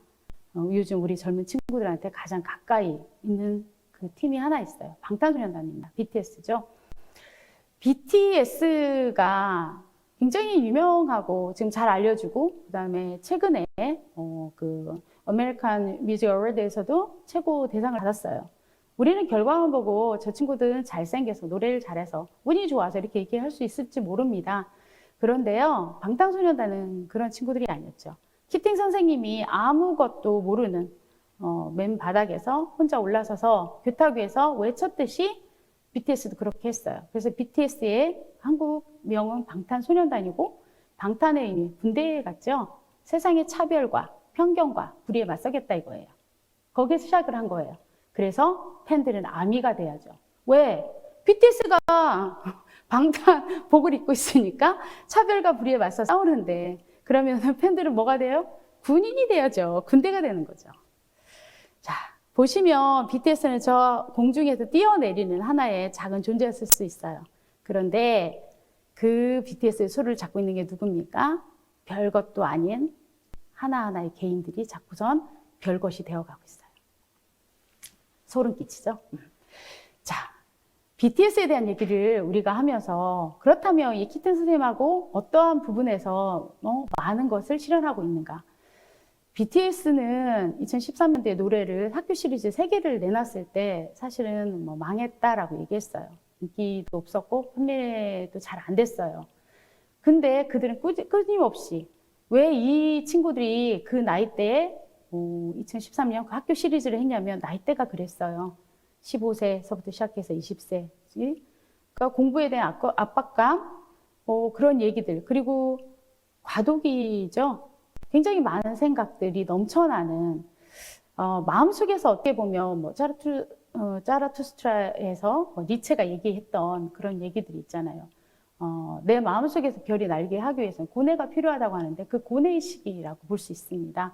요즘 우리 젊은 친구들한테 가장 가까이 있는 그 팀이 하나 있어요. 방탄소년단입니다. BTS죠. BTS가 굉장히 유명하고 지금 잘 알려주고, 그다음에 최근에 그 아메리칸 뮤직 어워드에서도 최고 대상을 받았어요. 우리는 결과만 보고 저 친구들은 잘생겨서 노래를 잘해서 운이 좋아서 이렇게 얘기할 수 있을지 모릅니다. 그런데요, 방탄소년단은 그런 친구들이 아니었죠. 키팅 선생님이 아무것도 모르는 맨 바닥에서 혼자 올라서서 교탁위에서 외쳤듯이 BTS도 그렇게 했어요. 그래서 BTS의 한국 명은 방탄소년단이고 방탄의 의미, 군대에 갔죠. 세상의 차별과 편견과 불의에 맞서겠다 이거예요. 거기에서 시작을 한 거예요. 그래서 팬들은 아미가 돼야죠. 왜? BTS가 방탄복을 입고 있으니까 차별과 불의에 맞서 싸우는데 그러면 팬들은 뭐가 돼요? 군인이 돼야죠. 군대가 되는 거죠. 자, 보시면 BTS는 저 공중에서 뛰어내리는 하나의 작은 존재였을 수 있어요. 그런데 그 BTS의 소리를 잡고 있는 게 누굽니까? 별것도 아닌 하나하나의 개인들이 자꾸선 별것이 되어가고 있어요. 소름 끼치죠? 자, BTS에 대한 얘기를 우리가 하면서 그렇다면 이 키튼 선생님하고 어떠한 부분에서 많은 것을 실현하고 있는가? BTS는 2013년도에 노래를 학교 시리즈 3개를 내놨을 때 사실은 망했다라고 얘기했어요. 인기도 없었고 판매도 잘 안 됐어요. 근데 그들은 끊임없이 왜 이 친구들이 그 나이대에 2013년 그 학교 시리즈를 했냐면 나이대가 그랬어요. 15세서부터 시작해서 20세. 그러니까 공부에 대한 압박감, 그런 얘기들. 그리고 과도기죠. 굉장히 많은 생각들이 넘쳐나는, 마음속에서 어떻게 보면 자라투스트라에서 니체가 얘기했던 그런 얘기들이 있잖아요. 내 마음속에서 별이 날게 하기 위해서는 고뇌가 필요하다고 하는데 그 고뇌의 시기라고 볼 수 있습니다.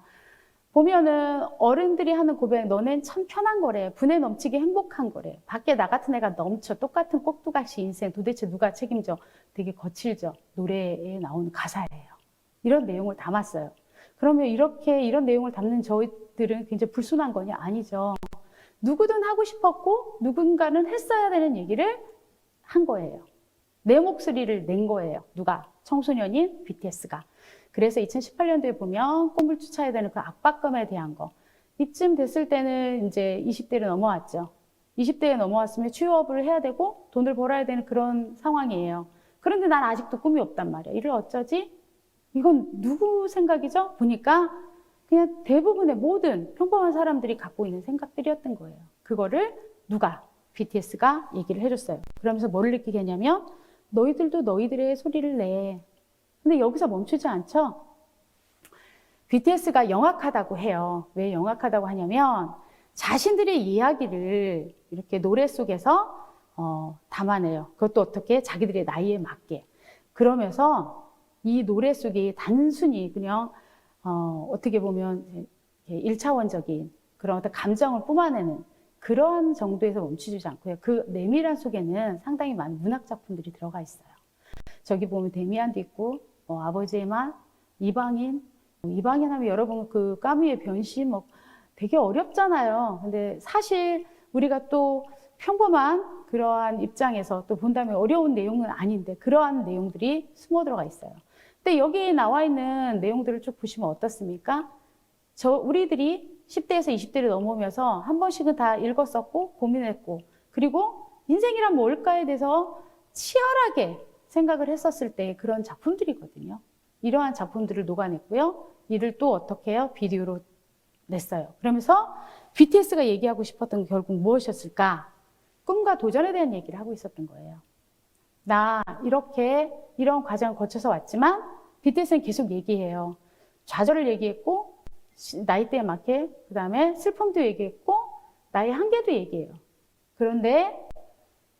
보면은 어른들이 하는 고백, 너넨 참 편한 거래. 분에 넘치게 행복한 거래. 밖에 나 같은 애가 넘쳐. 똑같은 꼭두각시 인생 도대체 누가 책임져? 되게 거칠죠. 노래에 나오는 가사예요. 이런 내용을 담았어요. 그러면 이런 내용을 담는 저희들은 굉장히 불순한 거냐? 아니죠. 누구든 하고 싶었고 누군가는 했어야 되는 얘기를 한 거예요. 내 목소리를 낸 거예요. 누가? 청소년인 BTS가. 그래서 2018년도에 보면 꿈을 쫓아야 되는 그 압박감에 대한 거. 이쯤 됐을 때는 이제 20대를 넘어왔죠. 20대에 넘어왔으면 취업을 해야 되고 돈을 벌어야 되는 그런 상황이에요. 그런데 난 아직도 꿈이 없단 말이야. 이를 어쩌지? 이건 누구 생각이죠? 보니까 그냥 대부분의 모든 평범한 사람들이 갖고 있는 생각들이었던 거예요. 그거를 누가? BTS가 얘기를 해줬어요. 그러면서 뭐를 느끼게 했냐면 너희들도 너희들의 소리를 내. 근데 여기서 멈추지 않죠? BTS가 영악하다고 해요. 왜 영악하다고 하냐면 자신들의 이야기를 이렇게 노래 속에서 담아내요. 그것도 어떻게? 자기들의 나이에 맞게. 그러면서 이 노래 속에 단순히 그냥 어떻게 보면 1차원적인 그런 어떤 감정을 뿜어내는 그런 정도에서 멈추지 않고요. 그 내밀한 속에는 상당히 많은 문학 작품들이 들어가 있어요. 저기 보면 데미안도 있고 아버지의 맛, 이방인 하면 여러분 그 까뮤의 변신 되게 어렵잖아요. 근데 사실 우리가 또 평범한 그러한 입장에서 또 본다면 어려운 내용은 아닌데 그러한 내용들이 숨어 들어가 있어요. 근데 여기에 나와 있는 내용들을 쭉 보시면 어떻습니까? 우리들이 10대에서 20대를 넘어오면서 한 번씩은 다 읽었었고 고민했고 그리고 인생이란 뭘까에 대해서 치열하게 생각을 했었을 때 그런 작품들이거든요. 이러한 작품들을 녹아냈고요. 이를 또 어떻게 해요? 비디오로 냈어요. 그러면서 BTS가 얘기하고 싶었던 게 결국 무엇이었을까? 꿈과 도전에 대한 얘기를 하고 있었던 거예요. 나 이런 과정을 거쳐서 왔지만 BTS는 계속 얘기해요. 좌절을 얘기했고 나이대에 맞게 그 다음에 슬픔도 얘기했고 나의 한계도 얘기해요. 그런데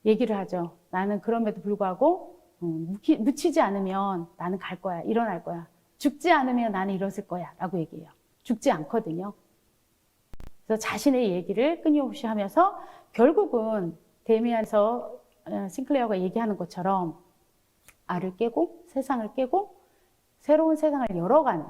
얘기를 하죠. 나는 그럼에도 불구하고 묻히지 않으면 나는 갈 거야. 일어날 거야. 죽지 않으면 나는 일어설 거야. 라고 얘기해요. 죽지 않거든요. 그래서 자신의 얘기를 끊임없이 하면서 결국은 데미안에서 싱클레어가 얘기하는 것처럼 알을 깨고 세상을 깨고 새로운 세상을 열어가는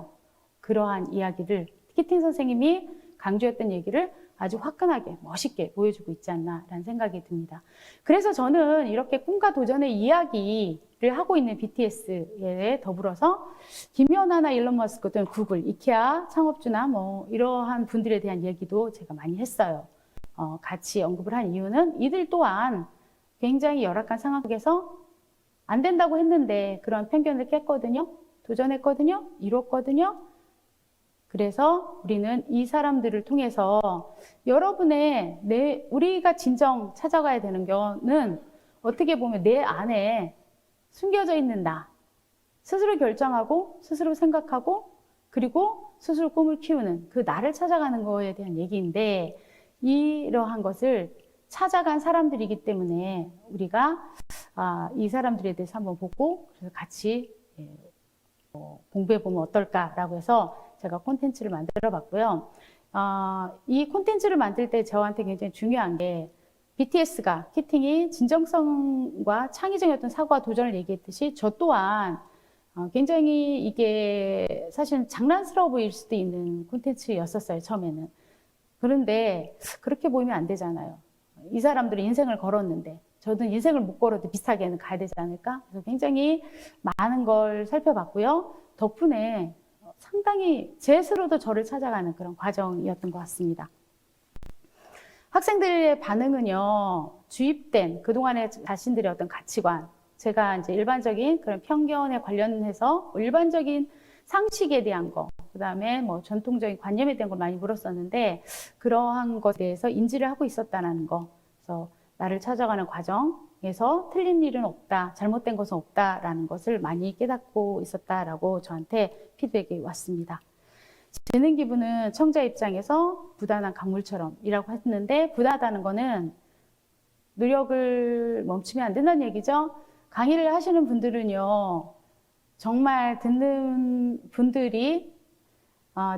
그러한 이야기를 키팅 선생님이 강조했던 얘기를 아주 화끈하게 멋있게 보여주고 있지 않나라는 생각이 듭니다. 그래서 저는 이렇게 꿈과 도전의 이야기를 하고 있는 BTS에 더불어서 김연아나 일론 머스크 또는 구글, 이케아 창업주나 이러한 분들에 대한 얘기도 제가 많이 했어요. 같이 언급을 한 이유는 이들 또한 굉장히 열악한 상황 속에서 안 된다고 했는데 그런 편견을 깼거든요. 도전했거든요. 이뤘거든요. 그래서 우리는 이 사람들을 통해서 우리가 진정 찾아가야 되는 거는 어떻게 보면 내 안에 숨겨져 있는 나. 스스로 결정하고, 스스로 생각하고, 그리고 스스로 꿈을 키우는 그 나를 찾아가는 거에 대한 얘기인데, 이러한 것을 찾아간 사람들이기 때문에 우리가 이 사람들에 대해서 한번 보고 그래서 같이 공부해 보면 어떨까라고 해서 제가 콘텐츠를 만들어 봤고요. 이 콘텐츠를 만들 때 저한테 굉장히 중요한 게 BTS가 키팅이 진정성과 창의적인 어떤 사고와 도전을 얘기했듯이 저 또한 굉장히 이게 사실은 장난스러워 보일 수도 있는 콘텐츠였었어요, 처음에는. 그런데 그렇게 보이면 안 되잖아요. 이 사람들은 인생을 걸었는데 저도 인생을 못 걸어도 비슷하게는 가야 되지 않을까? 그래서 굉장히 많은 걸 살펴봤고요. 덕분에 상당히 제 스스로도 저를 찾아가는 그런 과정이었던 것 같습니다. 학생들의 반응은요, 주입된 그동안의 자신들의 어떤 가치관, 제가 이제 일반적인 그런 편견에 관련해서 일반적인 상식에 대한 거, 그 다음에 뭐 전통적인 관념에 대한 걸 많이 물었었는데, 그러한 것에 대해서 인지를 하고 있었다는 거. 그래서 나를 찾아가는 과정에서 틀린 일은 없다, 잘못된 것은 없다라는 것을 많이 깨닫고 있었다라고 저한테 피드백이 왔습니다. 재능 기부는 청자 입장에서 부단한 강물처럼 이라고 했는데, 부단하다는 거는 노력을 멈추면 안 된다는 얘기죠. 강의를 하시는 분들은요, 정말 듣는 분들이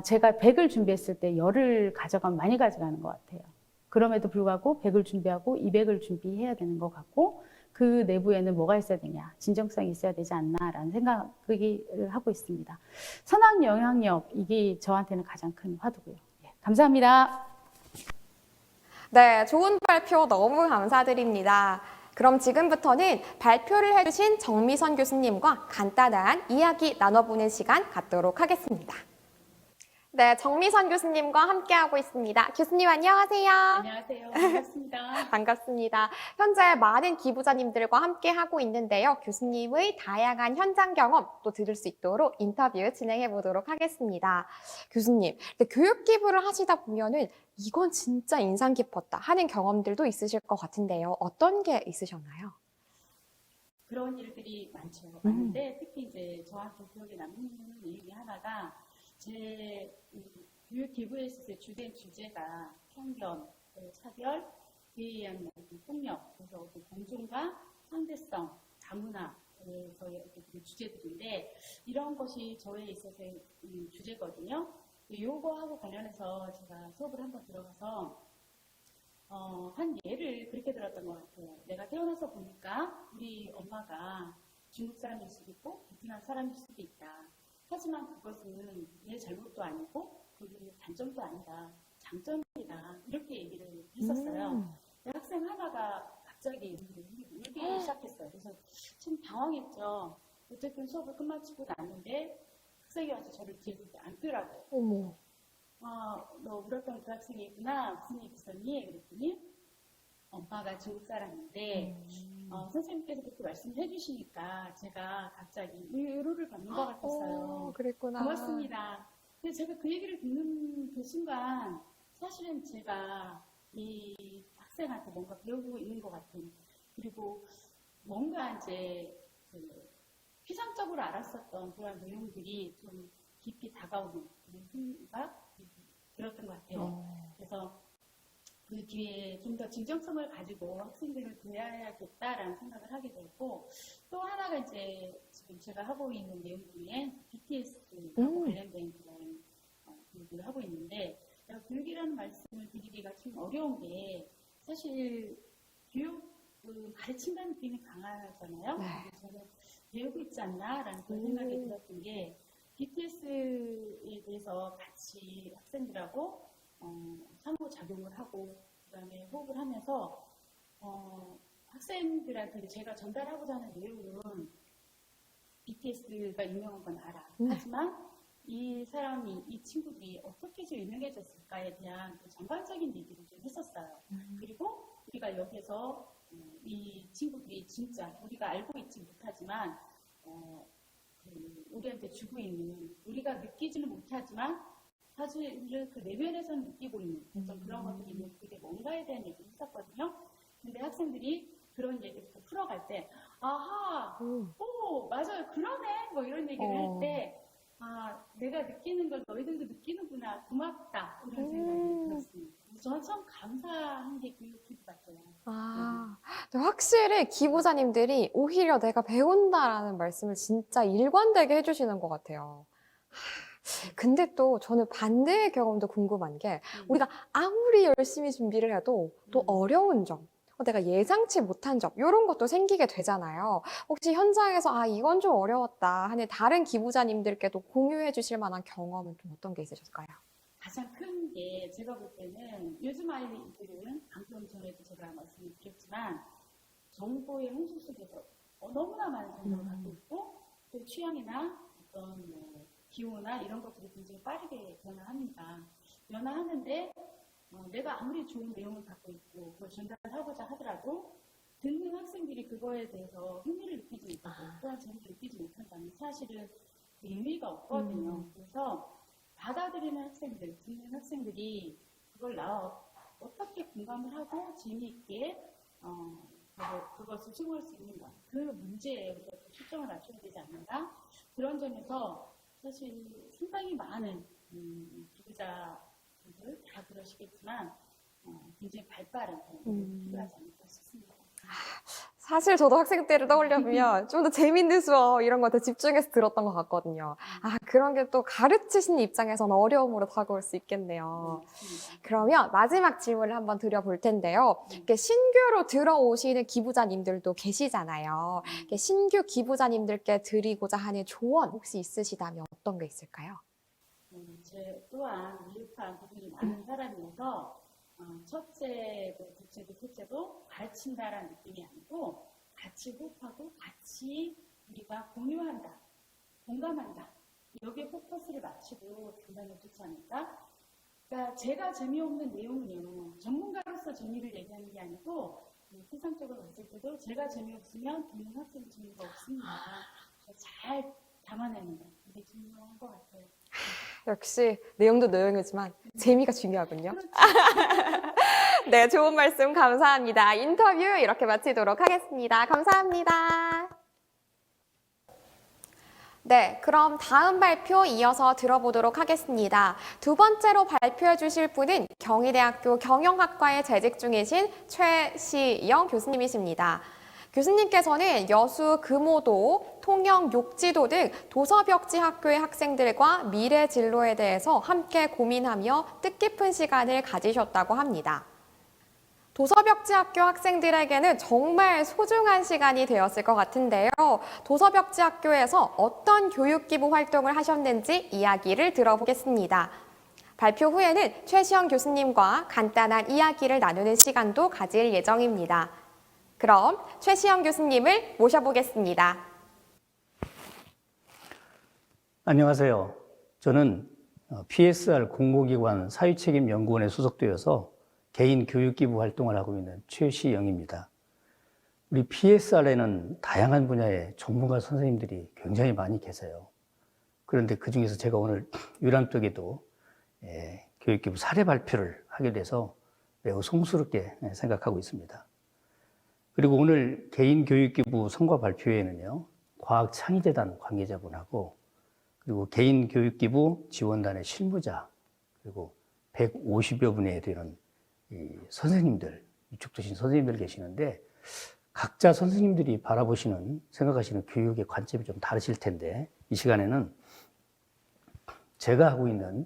제가 100을 준비했을 때 10을 가져가면 많이 가져가는 것 같아요. 그럼에도 불구하고 100을 준비하고 200을 준비해야 되는 것 같고, 그 내부에는 뭐가 있어야 되냐, 진정성이 있어야 되지 않나라는 생각을 하고 있습니다. 선악 영향력, 이게 저한테는 가장 큰 화두고요. 예, 감사합니다. 네, 좋은 발표 너무 감사드립니다. 그럼 지금부터는 발표를 해주신 정미선 교수님과 간단한 이야기 나눠보는 시간 갖도록 하겠습니다. 네, 정미선 교수님과 함께하고 있습니다. 교수님 안녕하세요. 안녕하세요. 반갑습니다. 반갑습니다. 현재 많은 기부자님들과 함께하고 있는데요. 교수님의 다양한 현장 경험 또 들을 수 있도록 인터뷰 진행해 보도록 하겠습니다. 교수님, 교육 기부를 하시다 보면은 이건 진짜 인상 깊었다 하는 경험들도 있으실 것 같은데요. 어떤 게 있으셨나요? 그런 일들이 많은데 특히 이제 저한테 기억에 남는 얘기 하나가 제 교육 기부에 있어서 주된 주제가 편견, 차별, 그에 의한 폭력, 그래서 공존과 상대성, 다문화에서의 어떤 주제들인데 이런 것이 저에 있어서의 주제거든요. 요거하고 관련해서 제가 수업을 한번 들어가서 한 예를 그렇게 들었던 것 같아요. 내가 태어나서 보니까 우리 엄마가 중국 사람일 수도 있고 베트남 사람일 수도 있다. 하지만 그것은 내 잘못도 아니고 그게 단점도 아니다. 장점이다. 이렇게 얘기를 했었어요. 학생 하나가 갑자기 울기 시작했어요. 그래서 참 당황했죠. 어쨌든 수업을 끝마치고 났는데 학생이 와서 저를 뒤에서 안더라고요. 어머. 너 울었던 그 학생이구나. 무슨 얘기 있었니? 그랬더니 엄마가 중국 사람인데 선생님께서 그렇게 말씀해 주시니까 제가 갑자기 위로를 받는 것 같았어요. 그랬구나. 고맙습니다. 근데 제가 그 얘기를 듣는 그 순간 사실은 제가 이 학생한테 뭔가 배우고 있는 것 같은, 그리고 뭔가 이제 피상적으로 알았었던 그런 내용들이 좀 깊이 다가오는 그런 생각 들었던 것 같아요. 그래서 그 뒤에 좀 더 진정성을 가지고 학생들을 대해야겠다라는 생각을 하게 되고, 또 하나가 이제 지금 제가 하고 있는 내용 중에 BTS하고 관련된 그런 교육을 하고 있는데, 교육이라는 말씀을 드리기가 좀 어려운 게 사실 교육은 가르친다는 느낌이 강하잖아요. 네. 저는 배우고 있지 않나라는 그런 생각이 들었던 게, BTS에 대해서 같이 학생들하고 상호작용을 하고 그다음에 호흡을 하면서 학생들한테 제가 전달하고자 하는 내용은 BTS가 유명한 건 알아. 하지만 이 친구들이 어떻게 해서 유명해졌을까에 대한 그 전반적인 얘기를 좀 했었어요. 그리고 우리가 여기서 이 친구들이 진짜 우리가 알고 있지 못하지만 우리한테 주고 있는, 우리가 느끼지는 못하지만 사실 그 내면에서는 느끼고 있는 어떤 그런 것들이 있는, 그게 뭔가에 대한 얘기를 했었거든요. 근데 학생들이 그런 얘기를 풀어갈 때 아하, 오 맞아요, 그러네, 뭐 이런 얘기를 할 때 아, 내가 느끼는 걸 너희들도 느끼는구나, 고맙다, 이런 생각이 들었습니다. 저는 참 감사한 게 교육 기부 같아요. 아, 확실히 기부자님들이 오히려 내가 배운다라는 말씀을 진짜 일관되게 해주시는 것 같아요. 근데 또 저는 반대의 경험도 궁금한 게 우리가 아무리 열심히 준비를 해도 또 어려운 점, 내가 예상치 못한 점 이런 것도 생기게 되잖아요. 혹시 현장에서 아 이건 좀 어려웠다 하는 다른 기부자님들께도 공유해 주실 만한 경험은 좀 어떤 게 있으실까요? 가장 큰 게 제가 볼 때는 요즘 아이들은 방금 전에도 제가 말씀을 드렸지만 정보의 홍수 속에서 너무나 많은 정보를 갖고 있고 또 취향이나 어떤 기호나 이런 것들이 굉장히 빠르게 변화합니다. 변화하는데 내가 아무리 좋은 내용을 갖고 있고 그걸 전달하고자 하더라도 듣는 학생들이 그거에 대해서 흥미를 느끼지 못하고 또한 재미를 느끼지 못한다면 사실은 의미가 없거든요. 그래서 받아들이는 학생들, 듣는 학생들이 그걸 어떻게 공감을 하고 재미있게 그것을 수긍할 수 있는가, 그 문제에 우리가 초점을 맞춰야 되지 않는가, 그런 점에서 사실 상당히 많은 기부자분들 다 그러시겠지만 굉장히 발빠른 그런 필요하지 않을까 싶습니다. 사실 저도 학생 때를 떠올려보면 좀 더 재밌는 수업 이런 것에 집중해서 들었던 것 같거든요. 아, 그런 게 또 가르치시는 입장에서는 어려움으로 다가올 수 있겠네요. 그러면 마지막 질문을 한번 드려볼 텐데요. 이렇게 신규로 들어오시는 기부자님들도 계시잖아요. 이렇게 신규 기부자님들께 드리고자 하는 조언 혹시 있으시다면 어떤 게 있을까요? 제 또한 미흡한 부분이 많은 사람이어서 첫째도, 둘째도, 셋째도 가르친다라는 느낌이 아니고 같이 호흡하고 같이 우리가 공유한다, 공감한다. 여기에 포커스를 맞추고 간다면 좋지 않을까? 그러니까 제가 재미없는 내용은요, 전문가로서 재미를 얘기하는 게 아니고 세상적으로 봤을 때도 제가 재미없으면 듣는 학생이 재미가 없습니다. 잘 담아내는 거, 이게 중요한 것 같아요. 역시 내용도 내용이지만 재미가 중요하군요. 네, 좋은 말씀 감사합니다. 인터뷰 이렇게 마치도록 하겠습니다. 감사합니다. 네, 그럼 다음 발표 이어서 들어보도록 하겠습니다. 두 번째로 발표해 주실 분은 경희대학교 경영학과에 재직 중이신 최시영 교수님이십니다. 교수님께서는 여수 금오도, 통영 욕지도 등 도서벽지 학교의 학생들과 미래 진로에 대해서 함께 고민하며 뜻깊은 시간을 가지셨다고 합니다. 도서벽지 학교 학생들에게는 정말 소중한 시간이 되었을 것 같은데요. 도서벽지 학교에서 어떤 교육기부 활동을 하셨는지 이야기를 들어보겠습니다. 발표 후에는 최시영 교수님과 간단한 이야기를 나누는 시간도 가질 예정입니다. 그럼 최시영 교수님을 모셔보겠습니다. 안녕하세요. 저는 PSR 공공기관 사회책임연구원에 소속되어서 개인 교육기부 활동을 하고 있는 최시영입니다. 우리 PSR에는 다양한 분야의 전문가 선생님들이 굉장히 많이 계세요. 그런데 그중에서 제가 오늘 유람독에도 교육기부 사례 발표를 하게 돼서 매우 송스럽게 생각하고 있습니다. 그리고 오늘 개인 교육기부 성과 발표회에는요, 과학창의재단 관계자분하고 그리고 개인 교육기부 지원단의 실무자 그리고 150여 분에 되는 이 선생님들, 위촉되신 선생님들 계시는데 각자 선생님들이 바라보시는, 생각하시는 교육의 관점이 좀 다르실 텐데 이 시간에는 제가 하고 있는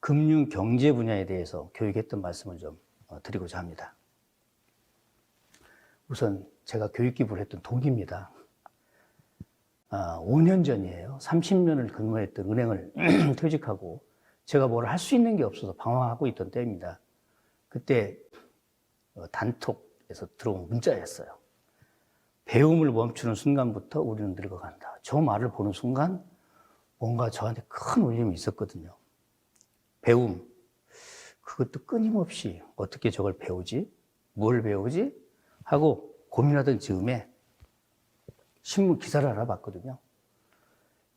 금융 경제 분야에 대해서 교육했던 말씀을 좀 드리고자 합니다. 우선 제가 교육기부를 했던 동기입니다. 5년 전이에요. 30년을 근무했던 은행을 퇴직하고 제가 뭘 할 수 있는 게 없어서 방황하고 있던 때입니다. 그때 단톡에서 들어온 문자였어요. 배움을 멈추는 순간부터 우리는 늙어간다. 저 말을 보는 순간 뭔가 저한테 큰 울림이 있었거든요. 배움, 그것도 끊임없이 어떻게 저걸 배우지? 뭘 배우지? 하고 고민하던 즈음에 신문 기사를 알아봤거든요.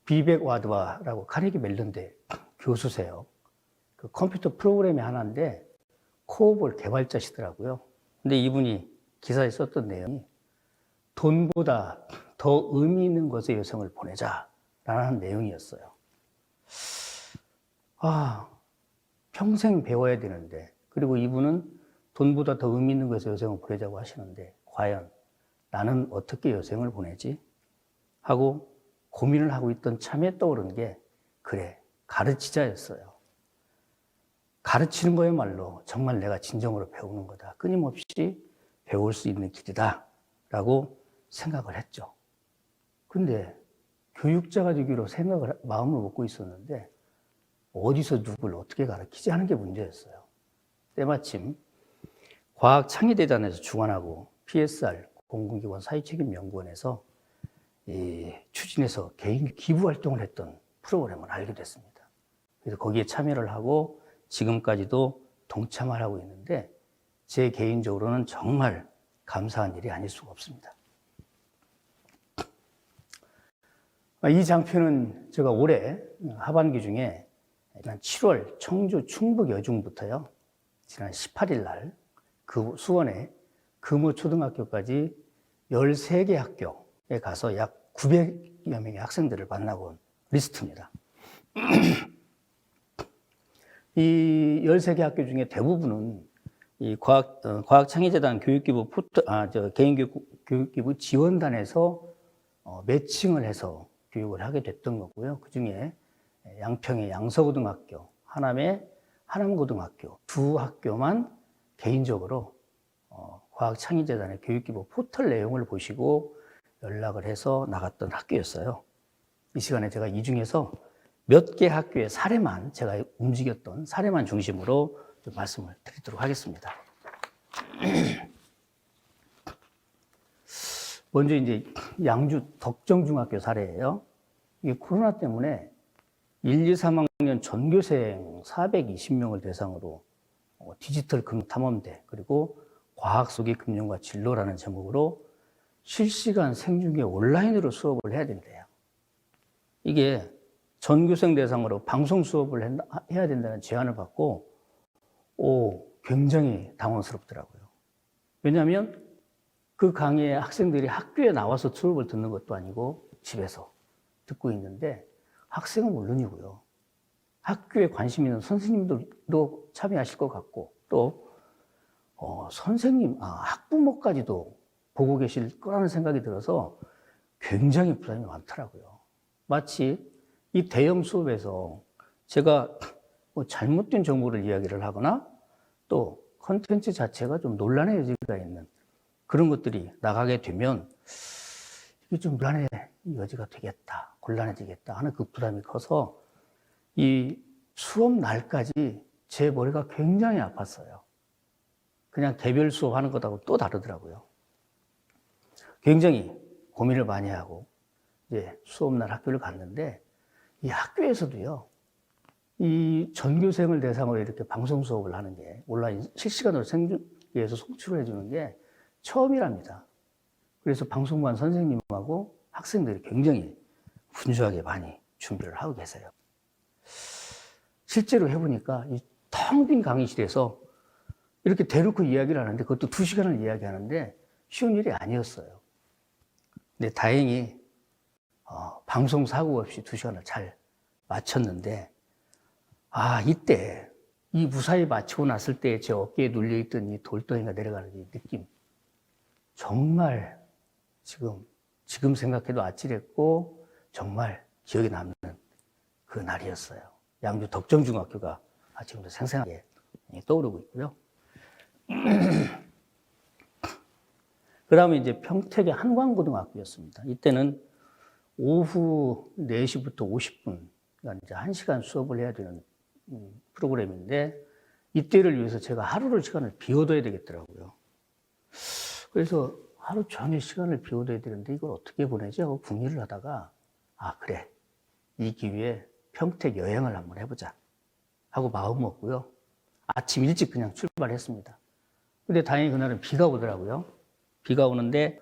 비백 와드와라고 카네기 멜론대 교수세요. 그 컴퓨터 프로그램이 하나인데 코어볼 개발자시더라고요. 근데 이분이 기사에 썼던 내용이 돈보다 더 의미 있는 것에 여성을 보내자라는 내용이었어요. 평생 배워야 되는데, 그리고 이분은 돈보다 더 의미 있는 것에 여성을 보내자고 하시는데, 과연 나는 어떻게 여성을 보내지? 하고 고민을 하고 있던 참에 떠오른 게, 그래, 가르치자였어요. 가르치는 거야말로 정말 내가 진정으로 배우는 거다. 끊임없이 배울 수 있는 길이다. 라고 생각을 했죠. 근데 교육자가 되기로 마음을 먹고 있었는데 어디서 누굴 어떻게 가르치지 하는 게 문제였어요. 때마침 과학창의대단에서 주관하고 PSR 공공기관 사회책임연구원에서 추진해서 개인 기부활동을 했던 프로그램을 알게 됐습니다. 그래서 거기에 참여를 하고 지금까지도 동참을 하고 있는데 제 개인적으로는 정말 감사한 일이 아닐 수가 없습니다. 이 장표는 제가 올해 하반기 중에 지난 7월 청주 충북 여중부터요, 지난 18일 날 그 수원의 금호초등학교까지 13개 학교에 가서 약 900여 명의 학생들을 만나고 온 리스트입니다. 이 13개 학교 중에 대부분은 이 과학창의재단 교육기부 개인교육기부 지원단에서 매칭을 해서 교육을 하게 됐던 거고요. 그 중에 양평의 양서고등학교, 하남의 하남고등학교 두 학교만 개인적으로 과학창의재단의 교육기부 포털 내용을 보시고 연락을 해서 나갔던 학교였어요. 이 시간에 제가 이 중에서 몇 개 학교의 사례만, 제가 움직였던 사례만 중심으로 좀 말씀을 드리도록 하겠습니다. 먼저 이제 양주 덕정중학교 사례예요. 이게 코로나 때문에 1, 2, 3학년 전교생 420명을 대상으로 디지털 금융탐험대 그리고 과학 속의 금융과 진로라는 제목으로 실시간 생중계 온라인으로 수업을 해야 된대요. 이게 전교생 대상으로 방송 수업을 해야 된다는 제안을 받고 굉장히 당황스럽더라고요. 왜냐하면 그 강의에 학생들이 학교에 나와서 수업을 듣는 것도 아니고 집에서 듣고 있는데 학생은 물론이고요. 학교에 관심 있는 선생님들도 참여하실 것 같고 또 학부모까지도 보고 계실 거라는 생각이 들어서 굉장히 부담이 많더라고요. 마치 이 대형 수업에서 제가 잘못된 정보를 이야기를 하거나 또 컨텐츠 자체가 좀 논란의 여지가 있는 그런 것들이 나가게 되면 이게 좀 논란의 여지가 되겠다, 곤란해지겠다 하는 그 부담이 커서 이 수업 날까지 제 머리가 굉장히 아팠어요. 그냥 개별 수업하는 것하고 또 다르더라고요. 굉장히 고민을 많이 하고 이제 수업날 학교를 갔는데 이 학교에서도요, 이 전교생을 대상으로 이렇게 방송 수업을 하는 게 온라인 실시간으로 생중계해서 송출을 해주는 게 처음이랍니다. 그래서 방송반 선생님하고 학생들이 굉장히 분주하게 많이 준비를 하고 계세요. 실제로 해보니까 이 텅 빈 강의실에서 이렇게 대놓고 이야기를 하는데 그것도 2시간을 이야기하는데 쉬운 일이 아니었어요. 근데 다행히 방송 사고 없이 2시간을 잘 마쳤는데 이때 이 무사히 마치고 났을 때 제 어깨에 눌려있던 이 돌덩이가 내려가는 이 느낌 정말 지금 생각해도 아찔했고 정말 기억에 남는 그 날이었어요. 양주 덕정중학교가 지금도 생생하게 떠오르고 있고요. 그 다음에 이제 평택의 한광고등학교였습니다. 이때는 오후 4시부터 50분, 그러니까 이제 1시간 수업을 해야 되는 프로그램인데 이때를 위해서 제가 하루를 시간을 비워둬야 되겠더라고요. 그래서 하루 종일 시간을 비워둬야 되는데 이걸 어떻게 보내지 하고 궁리를 하다가 그래, 이 기회에 평택 여행을 한번 해보자 하고 마음 먹고요. 아침 일찍 그냥 출발했습니다. 근데 다행히 그날은 비가 오더라고요. 비가 오는데,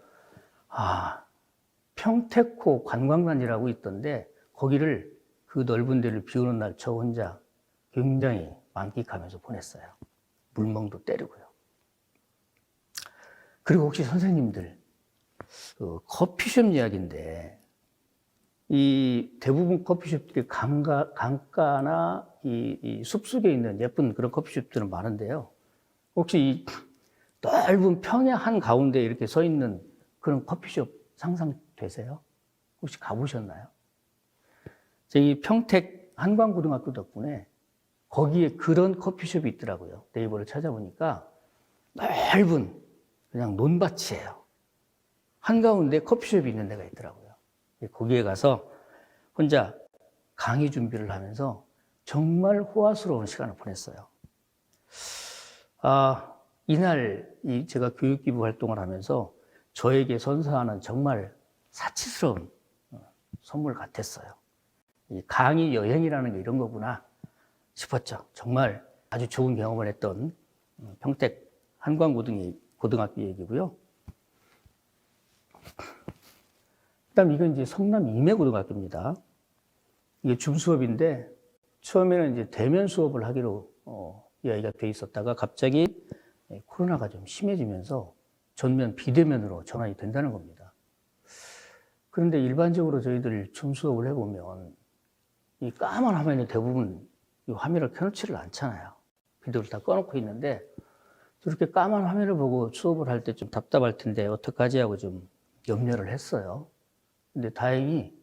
평택호 관광단이라고 있던데, 거기를 그 넓은 데를 비 오는 날 저 혼자 굉장히 만끽하면서 보냈어요. 물멍도 때리고요. 그리고 혹시 선생님들, 커피숍 이야기인데, 이 대부분 커피숍들이 강가나 이 숲속에 있는 예쁜 그런 커피숍들은 많은데요. 혹시 이 넓은 평야 한 가운데 이렇게 서 있는 그런 커피숍 상상되세요? 혹시 가보셨나요? 저희 평택 한광고등학교 덕분에 거기에 그런 커피숍이 있더라고요. 네이버를 찾아보니까 넓은 그냥 논밭이에요. 한가운데 커피숍이 있는 데가 있더라고요. 거기에 가서 혼자 강의 준비를 하면서 정말 호화스러운 시간을 보냈어요. 이날 제가 교육기부 활동을 하면서 저에게 선사하는 정말 사치스러운 선물 같았어요. 이 강의 여행이라는 게 이런 거구나 싶었죠. 정말 아주 좋은 경험을 했던 평택 한광고등학교 얘기고요. 그다음 이건 이제 성남 임해고등학교입니다. 이게 줌 수업인데 처음에는 이제 대면 수업을 하기로 이야기가 돼 있었다가 갑자기 코로나가 좀 심해지면서 전면 비대면으로 전환이 된다는 겁니다. 그런데 일반적으로 저희들 줌 수업을 해보면 이 까만 화면에 대부분 이 화면을 켜놓지를 않잖아요. 비디오를 다 꺼놓고 있는데 저렇게 까만 화면을 보고 수업을 할 때 좀 답답할 텐데 어떡하지 하고 좀 염려를 했어요. 근데 다행히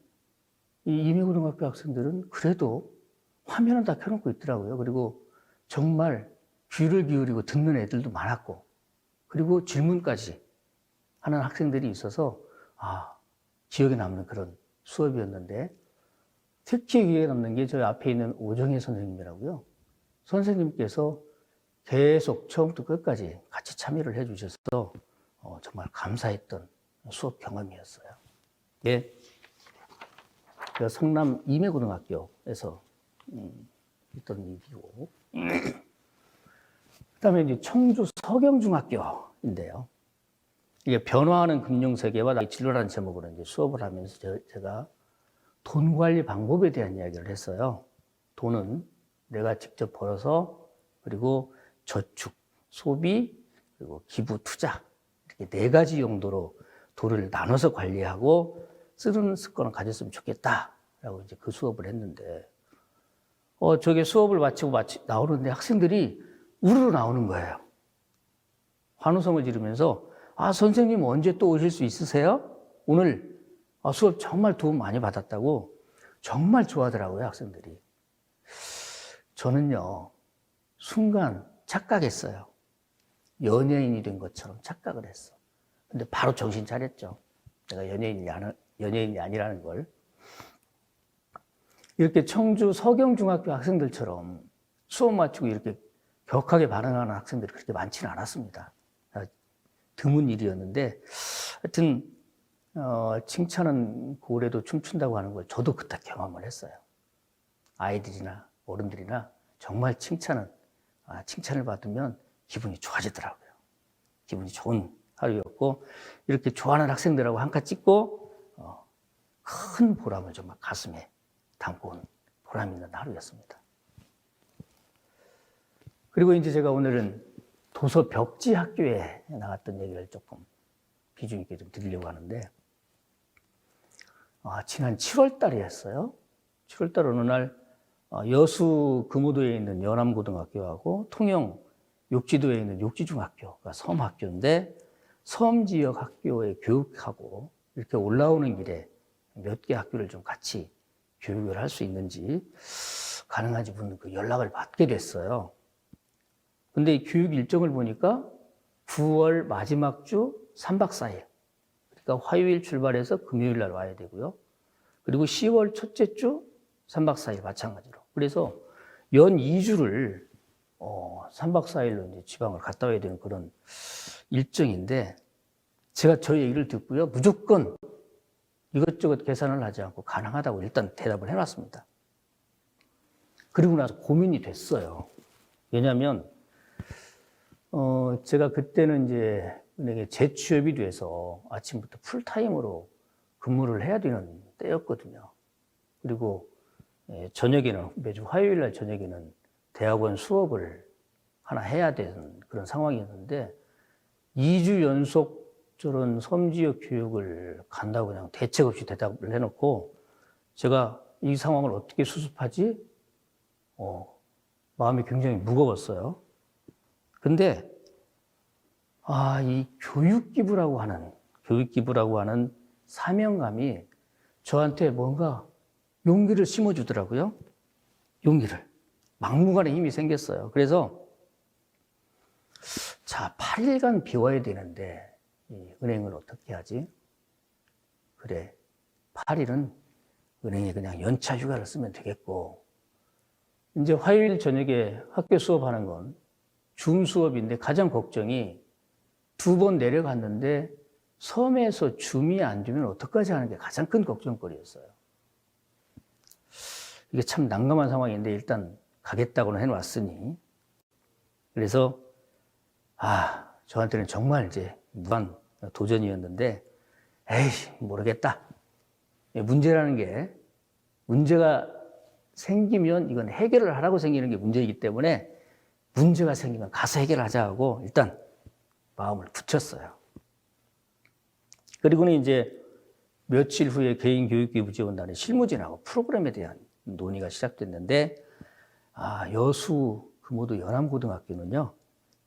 이 임해고등학교 학생들은 그래도 화면은 다 켜놓고 있더라고요. 그리고 정말 귀를 기울이고 듣는 애들도 많았고, 그리고 질문까지 하는 학생들이 있어서 기억에 남는 그런 수업이었는데, 특히 기억에 남는 게 저희 앞에 있는 오정혜 선생님이라고요. 선생님께서 계속 처음부터 끝까지 같이 참여를 해주셔서 정말 감사했던 수업 경험이었어요. 예, 성남 임해고등학교에서 있던 일이고, 그다음에 이제 청주 서경중학교인데요. 이게 변화하는 금융세계와 나의 진로라는 제목으로 이제 수업을 하면서 제가 돈 관리 방법에 대한 이야기를 했어요. 돈은 내가 직접 벌어서, 그리고 저축, 소비, 그리고 기부, 투자, 이렇게 4가지 용도로 돈을 나눠서 관리하고 쓰는 습관을 가졌으면 좋겠다라고 이제 그 수업을 했는데, 저게 수업을 마치고 나오는데 학생들이 우르르 나오는 거예요. 환호성을 지르면서, 선생님 언제 또 오실 수 있으세요? 오늘 수업 정말 도움 많이 받았다고 정말 좋아하더라고요, 학생들이. 저는요, 순간 착각했어요. 연예인이 된 것처럼 착각을 했어. 근데 바로 정신 차렸죠. 내가 연예인이 아니라는 걸. 이렇게 청주 서경중학교 학생들처럼 수업 마치고 이렇게 격하게 반응하는 학생들이 그렇게 많지는 않았습니다. 드문 일이었는데, 하여튼 칭찬은 고래도 춤춘다고 하는 걸 저도 그때 경험을 했어요. 아이들이나 어른들이나 정말 칭찬을 받으면 기분이 좋아지더라고요. 기분이 좋은 하루였고, 이렇게 좋아하는 학생들하고 한 칸 찍고 큰 보람을 정말 가슴에 담고 온 보람 있는 하루였습니다. 그리고 이제 제가 오늘은 도서 벽지 학교에 나갔던 얘기를 조금 비중 있게 좀 드리려고 하는데, 지난 7월 달이었어요. 7월 달 어느 날 여수 금오도에 있는 연암고등학교하고 통영 욕지도에 있는 욕지중학교가 섬학교인데, 섬 지역 학교에 교육하고 이렇게 올라오는 길에 몇 개 학교를 좀 같이 교육을 할 수 있는지 가능한지 묻는 그 연락을 받게 됐어요. 근데 이 교육 일정을 보니까 9월 마지막 주 3박 4일. 그러니까 화요일 출발해서 금요일 날 와야 되고요. 그리고 10월 첫째 주 3박 4일 마찬가지로. 그래서 연 2주를 3박 4일로 이제 지방을 갔다 와야 되는 그런 일정인데, 제가 저 얘기를 듣고요. 무조건 이것저것 계산을 하지 않고 가능하다고 일단 대답을 해놨습니다. 그리고 나서 고민이 됐어요. 왜냐하면 제가 그때는 이제 은행에 재취업이 돼서 아침부터 풀타임으로 근무를 해야 되는 때였거든요. 그리고 저녁에는, 매주 화요일 날 저녁에는 대학원 수업을 하나 해야 되는 그런 상황이었는데 2주 연속 저런 섬지역 교육을 간다고 그냥 대책 없이 대답을 해놓고 제가 이 상황을 어떻게 수습하지? 마음이 굉장히 무거웠어요. 근데 이 교육기부라고 하는 사명감이 저한테 뭔가 용기를 심어주더라고요. 용기를. 막무가내 힘이 생겼어요. 그래서 자, 8일간 비워야 되는데 이 은행을 어떻게 하지? 그래, 8일은 은행에 그냥 연차 휴가를 쓰면 되겠고, 이제 화요일 저녁에 학교 수업하는 건 줌 수업인데 가장 걱정이 2번 내려갔는데 섬에서 줌이 안 되면 어떡하지 하는 게 가장 큰 걱정거리였어요. 이게 참 난감한 상황인데 일단 가겠다고는 해놨으니, 그래서 저한테는 정말 이제 무한 도전이었는데, 모르겠다. 문제라는 게, 문제가 생기면 이건 해결을 하라고 생기는 게 문제이기 때문에 문제가 생기면 가서 해결하자 하고 일단 마음을 굳혔어요. 그리고는 이제 며칠 후에 개인교육기부지원단의 실무진하고 프로그램에 대한 논의가 시작됐는데, 여수 금호도 연암고등학교는요,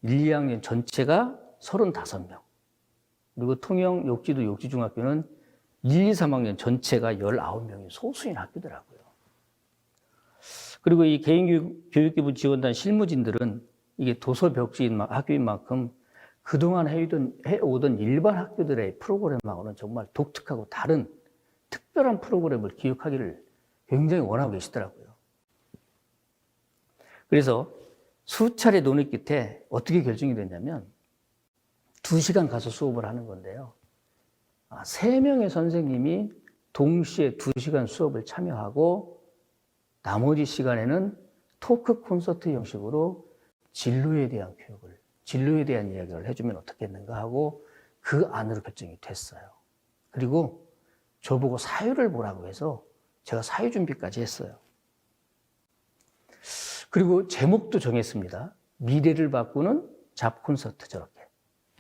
1, 2학년 전체가 35명, 그리고 통영 욕지도 욕지중학교는 1, 2, 3학년 전체가 19명이 소수인 학교더라고요. 그리고 이 개인교육기부 지원단 실무진들은 이게 도서벽지인 학교인 만큼 그동안 해오던 일반 학교들의 프로그램하고는 정말 독특하고 다른 특별한 프로그램을 기획하기를 굉장히 원하고 계시더라고요. 그래서 수차례 논의 끝에 어떻게 결정이 됐냐면 2시간 가서 수업을 하는 건데요. 3명의 선생님이 동시에 2시간 수업을 참여하고 나머지 시간에는 토크 콘서트 형식으로 진로에 대한 교육을, 진로에 대한 이야기를 해주면 어떻겠는가 하고 그 안으로 결정이 됐어요. 그리고 저보고 사유를 보라고 해서 제가 사유 준비까지 했어요. 그리고 제목도 정했습니다. 미래를 바꾸는 잡 콘서트, 저렇게.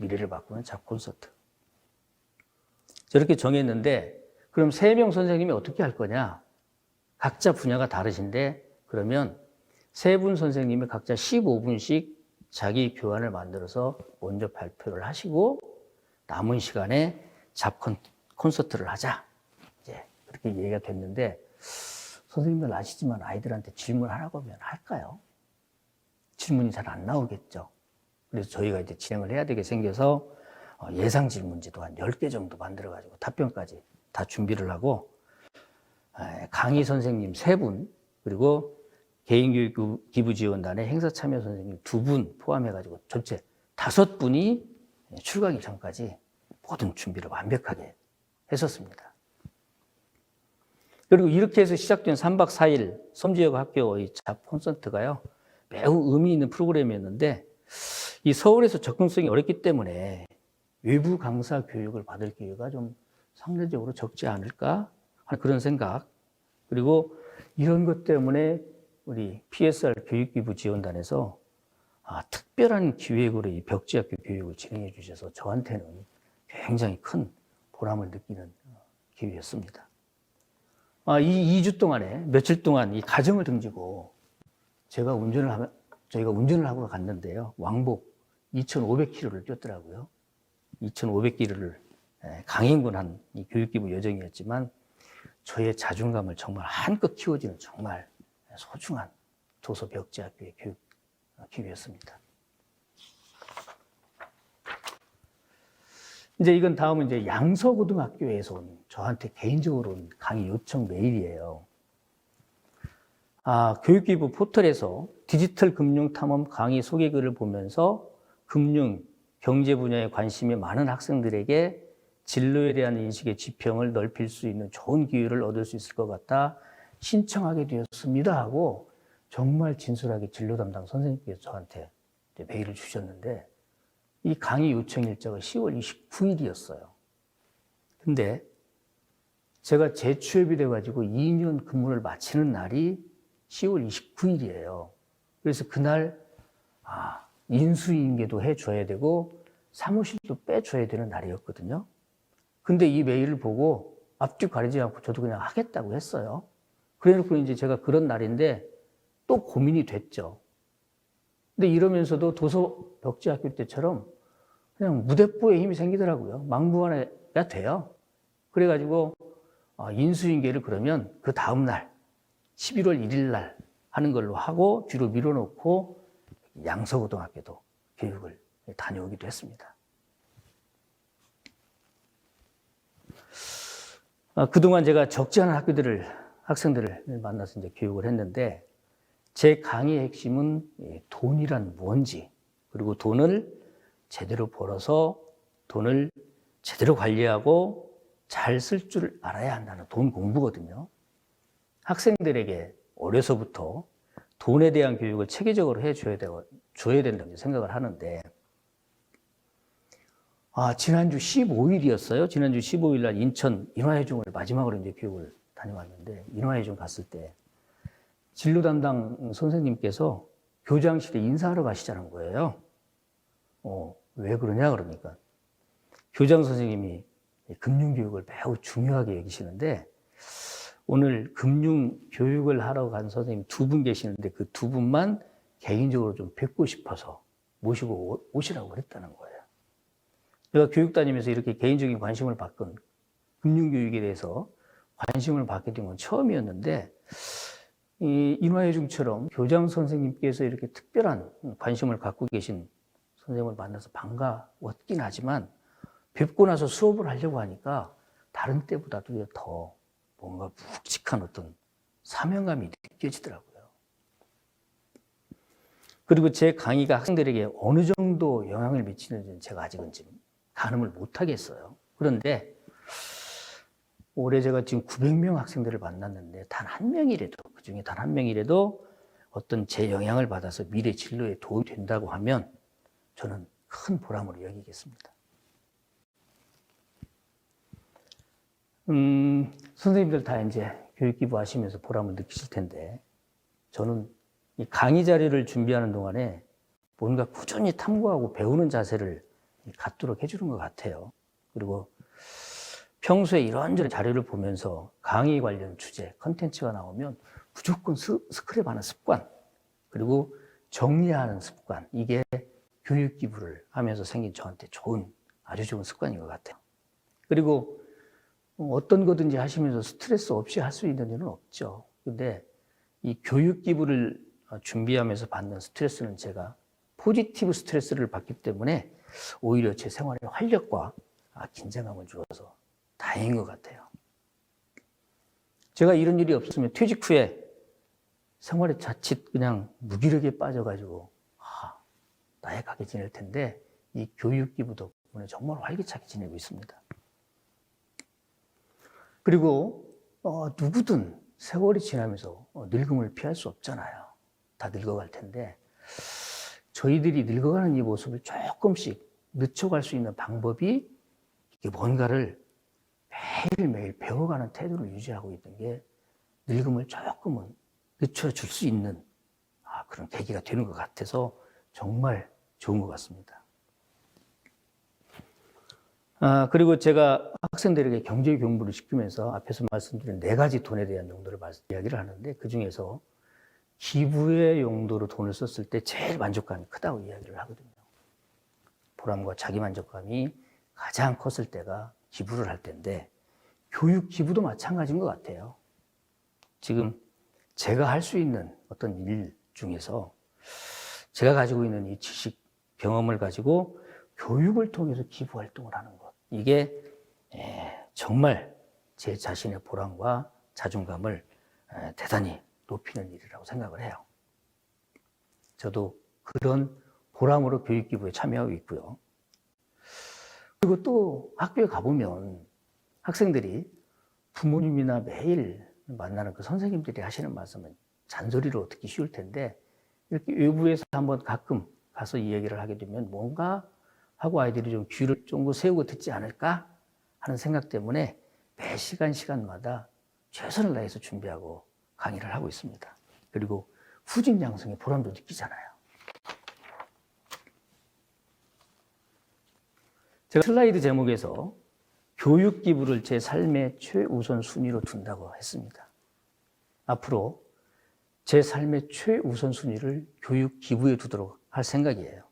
미래를 바꾸는 잡 콘서트. 저렇게 정했는데, 그럼 3명 선생님이 어떻게 할 거냐? 각자 분야가 다르신데, 그러면 3분 선생님이 각자 15분씩 자기 교환을 만들어서 먼저 발표를 하시고, 남은 시간에 잡 콘서트를 하자. 이제 그렇게 얘기가 됐는데, 선생님들 아시지만 아이들한테 질문하라고 하면 할까요? 질문이 잘 안 나오겠죠. 그래서 저희가 이제 진행을 해야 되게 생겨서 예상 질문지도 한 10개 정도 만들어가지고 답변까지 다 준비를 하고, 강의 선생님 3분, 그리고 개인교육기부지원단의 행사참여 선생님 2분 포함해가지고 전체 5분이 출강이 전까지 모든 준비를 완벽하게 했었습니다. 그리고 이렇게 해서 시작된 3박 4일 섬지역 학교의 잡 콘서트가요, 매우 의미 있는 프로그램이었는데, 이 서울에서 접근성이 어렵기 때문에 외부 강사 교육을 받을 기회가 좀 상대적으로 적지 않을까 하는 그런 생각, 그리고 이런 것 때문에 우리 PSR 교육기부 지원단에서 특별한 기획으로 이 벽지학교 교육을 진행해 주셔서 저한테는 굉장히 큰 보람을 느끼는 기회였습니다. 이 2주 동안에 며칠 동안 이 가정을 등지고 저희가 운전을 하고 갔는데요. 왕복 2,500km를 뛰었더라고요. 2,500km를 강행군한 이 교육기부 여정이었지만 저의 자존감을 정말 한껏 키워주는 정말 소중한 도서벽지학교의 교육 기회였습니다. 이제 이건 다음은 이제 양서고등학교에서 온 저한테 개인적으로 온 강의 요청 메일이에요. 교육기부 포털에서 디지털 금융 탐험 강의 소개글을 보면서 금융, 경제 분야에 관심이 많은 학생들에게 진로에 대한 인식의 지평을 넓힐 수 있는 좋은 기회를 얻을 수 있을 것 같아 신청하게 되었습니다 하고 정말 진솔하게 진로 담당 선생님께서 저한테 메일을 주셨는데, 이 강의 요청 일자가 10월 29일이었어요. 근데 제가 재취업이 돼가지고 2년 근무를 마치는 날이 10월 29일이에요. 그래서 그날 인수인계도 해줘야 되고 사무실도 빼줘야 되는 날이었거든요. 근데 이 메일을 보고 앞뒤 가리지 않고 저도 그냥 하겠다고 했어요. 그래놓고 이제 제가 그런 날인데 또 고민이 됐죠. 근데 이러면서도 도서벽지학교 때처럼 그냥 무대뽀에 힘이 생기더라고요. 망부가 돼요. 그래가지고 인수인계를 그러면 그 다음날 11월 1일 날 하는 걸로 하고 뒤로 밀어놓고 양서고등학교도 교육을 다녀오기도 했습니다. 그동안 제가 적지 않은 학생들을 만나서 이제 교육을 했는데 제 강의의 핵심은 돈이란 뭔지, 그리고 돈을 제대로 벌어서 돈을 제대로 관리하고 잘 쓸 줄 알아야 한다는 돈 공부거든요. 학생들에게 어려서부터 돈에 대한 교육을 체계적으로 줘야 된다고 생각을 하는데, 지난주 15일이었어요. 지난주 15일 날 인천 인화해중을 마지막으로 이제 교육을 다녀왔는데, 인화해중 갔을 때 진로 담당 선생님께서 교장실에 인사하러 가시자는 거예요. 왜 그러냐 그러니까 교장 선생님이 금융교육을 매우 중요하게 여기시는데 오늘 금융교육을 하러 간 선생님 2분 계시는데 그 2분만 개인적으로 좀 뵙고 싶어서 모시고 오시라고 그랬다는 거예요. 제가 교육 다니면서 이렇게 개인적인 관심을 받건 금융교육에 대해서 관심을 받게 된 건 처음이었는데 이 인화해중처럼 교장 선생님께서 이렇게 특별한 관심을 갖고 계신 선생님을 만나서 반가웠긴 하지만 뵙고 나서 수업을 하려고 하니까 다른 때보다도 더 뭔가 묵직한 어떤 사명감이 느껴지더라고요. 그리고 제 강의가 학생들에게 어느 정도 영향을 미치는지는 제가 아직은 지금 가늠을 못하겠어요. 그런데 올해 제가 지금 900명 학생들을 만났는데 단 한 명이라도, 그중에 단 한 명이라도 어떤 제 영향을 받아서 미래 진로에 도움이 된다고 하면 저는 큰 보람으로 여기겠습니다. 선생님들 다 이제 교육기부 하시면서 보람을 느끼실 텐데 저는 이 강의 자료를 준비하는 동안에 뭔가 꾸준히 탐구하고 배우는 자세를 갖도록 해주는 것 같아요. 그리고 평소에 이런저런 자료를 보면서 강의 관련 주제, 컨텐츠가 나오면 무조건 스크랩하는 습관, 그리고 정리하는 습관, 이게 교육기부를 하면서 생긴 저한테 아주 좋은 습관인 것 같아요. 그리고 어떤 거든지 하시면서 스트레스 없이 할 수 있는 일은 없죠. 근데 이 교육기부를 준비하면서 받는 스트레스는 제가 포지티브 스트레스를 받기 때문에 오히려 제 생활의 활력과 긴장감을 주어서 다행인 것 같아요. 제가 이런 일이 없었으면 퇴직 후에 생활에 자칫 그냥 무기력에 빠져가지고 나약하게 지낼 텐데 이 교육기부 덕분에 정말 활기차게 지내고 있습니다. 그리고 누구든 세월이 지나면서 늙음을 피할 수 없잖아요. 다 늙어갈 텐데 저희들이 늙어가는 이 모습을 조금씩 늦춰갈 수 있는 방법이 이게 뭔가를 매일매일 배워가는 태도를 유지하고 있는 게 늙음을 조금은 늦춰줄 수 있는 그런 계기가 되는 것 같아서 정말 좋은 것 같습니다. 그리고 제가 학생들에게 경제 공부를 시키면서 앞에서 말씀드린 4가지 돈에 대한 용도를 이야기를 하는데 그중에서 기부의 용도로 돈을 썼을 때 제일 만족감이 크다고 이야기를 하거든요. 보람과 자기 만족감이 가장 컸을 때가 기부를 할 때인데 교육 기부도 마찬가지인 것 같아요. 지금 제가 할 수 있는 어떤 일 중에서 제가 가지고 있는 이 지식, 경험을 가지고 교육을 통해서 기부 활동을 하는 것. 이게 정말 제 자신의 보람과 자존감을 대단히 높이는 일이라고 생각을 해요. 저도 그런 보람으로 교육기부에 참여하고 있고요. 그리고 또 학교에 가보면 학생들이 부모님이나 매일 만나는 그 선생님들이 하시는 말씀은 잔소리로 듣기 쉬울 텐데 이렇게 외부에서 한번 가끔 가서 이 얘기를 하게 되면 뭔가 하고 아이들이 좀 귀를 쫑긋 세우고 듣지 않을까 하는 생각 때문에 매 시간마다 최선을 다해서 준비하고 강의를 하고 있습니다. 그리고 후진 양성의 보람도 느끼잖아요. 제가 슬라이드 제목에서 교육 기부를 제 삶의 최우선 순위로 둔다고 했습니다. 앞으로 제 삶의 최우선 순위를 교육 기부에 두도록 할 생각이에요.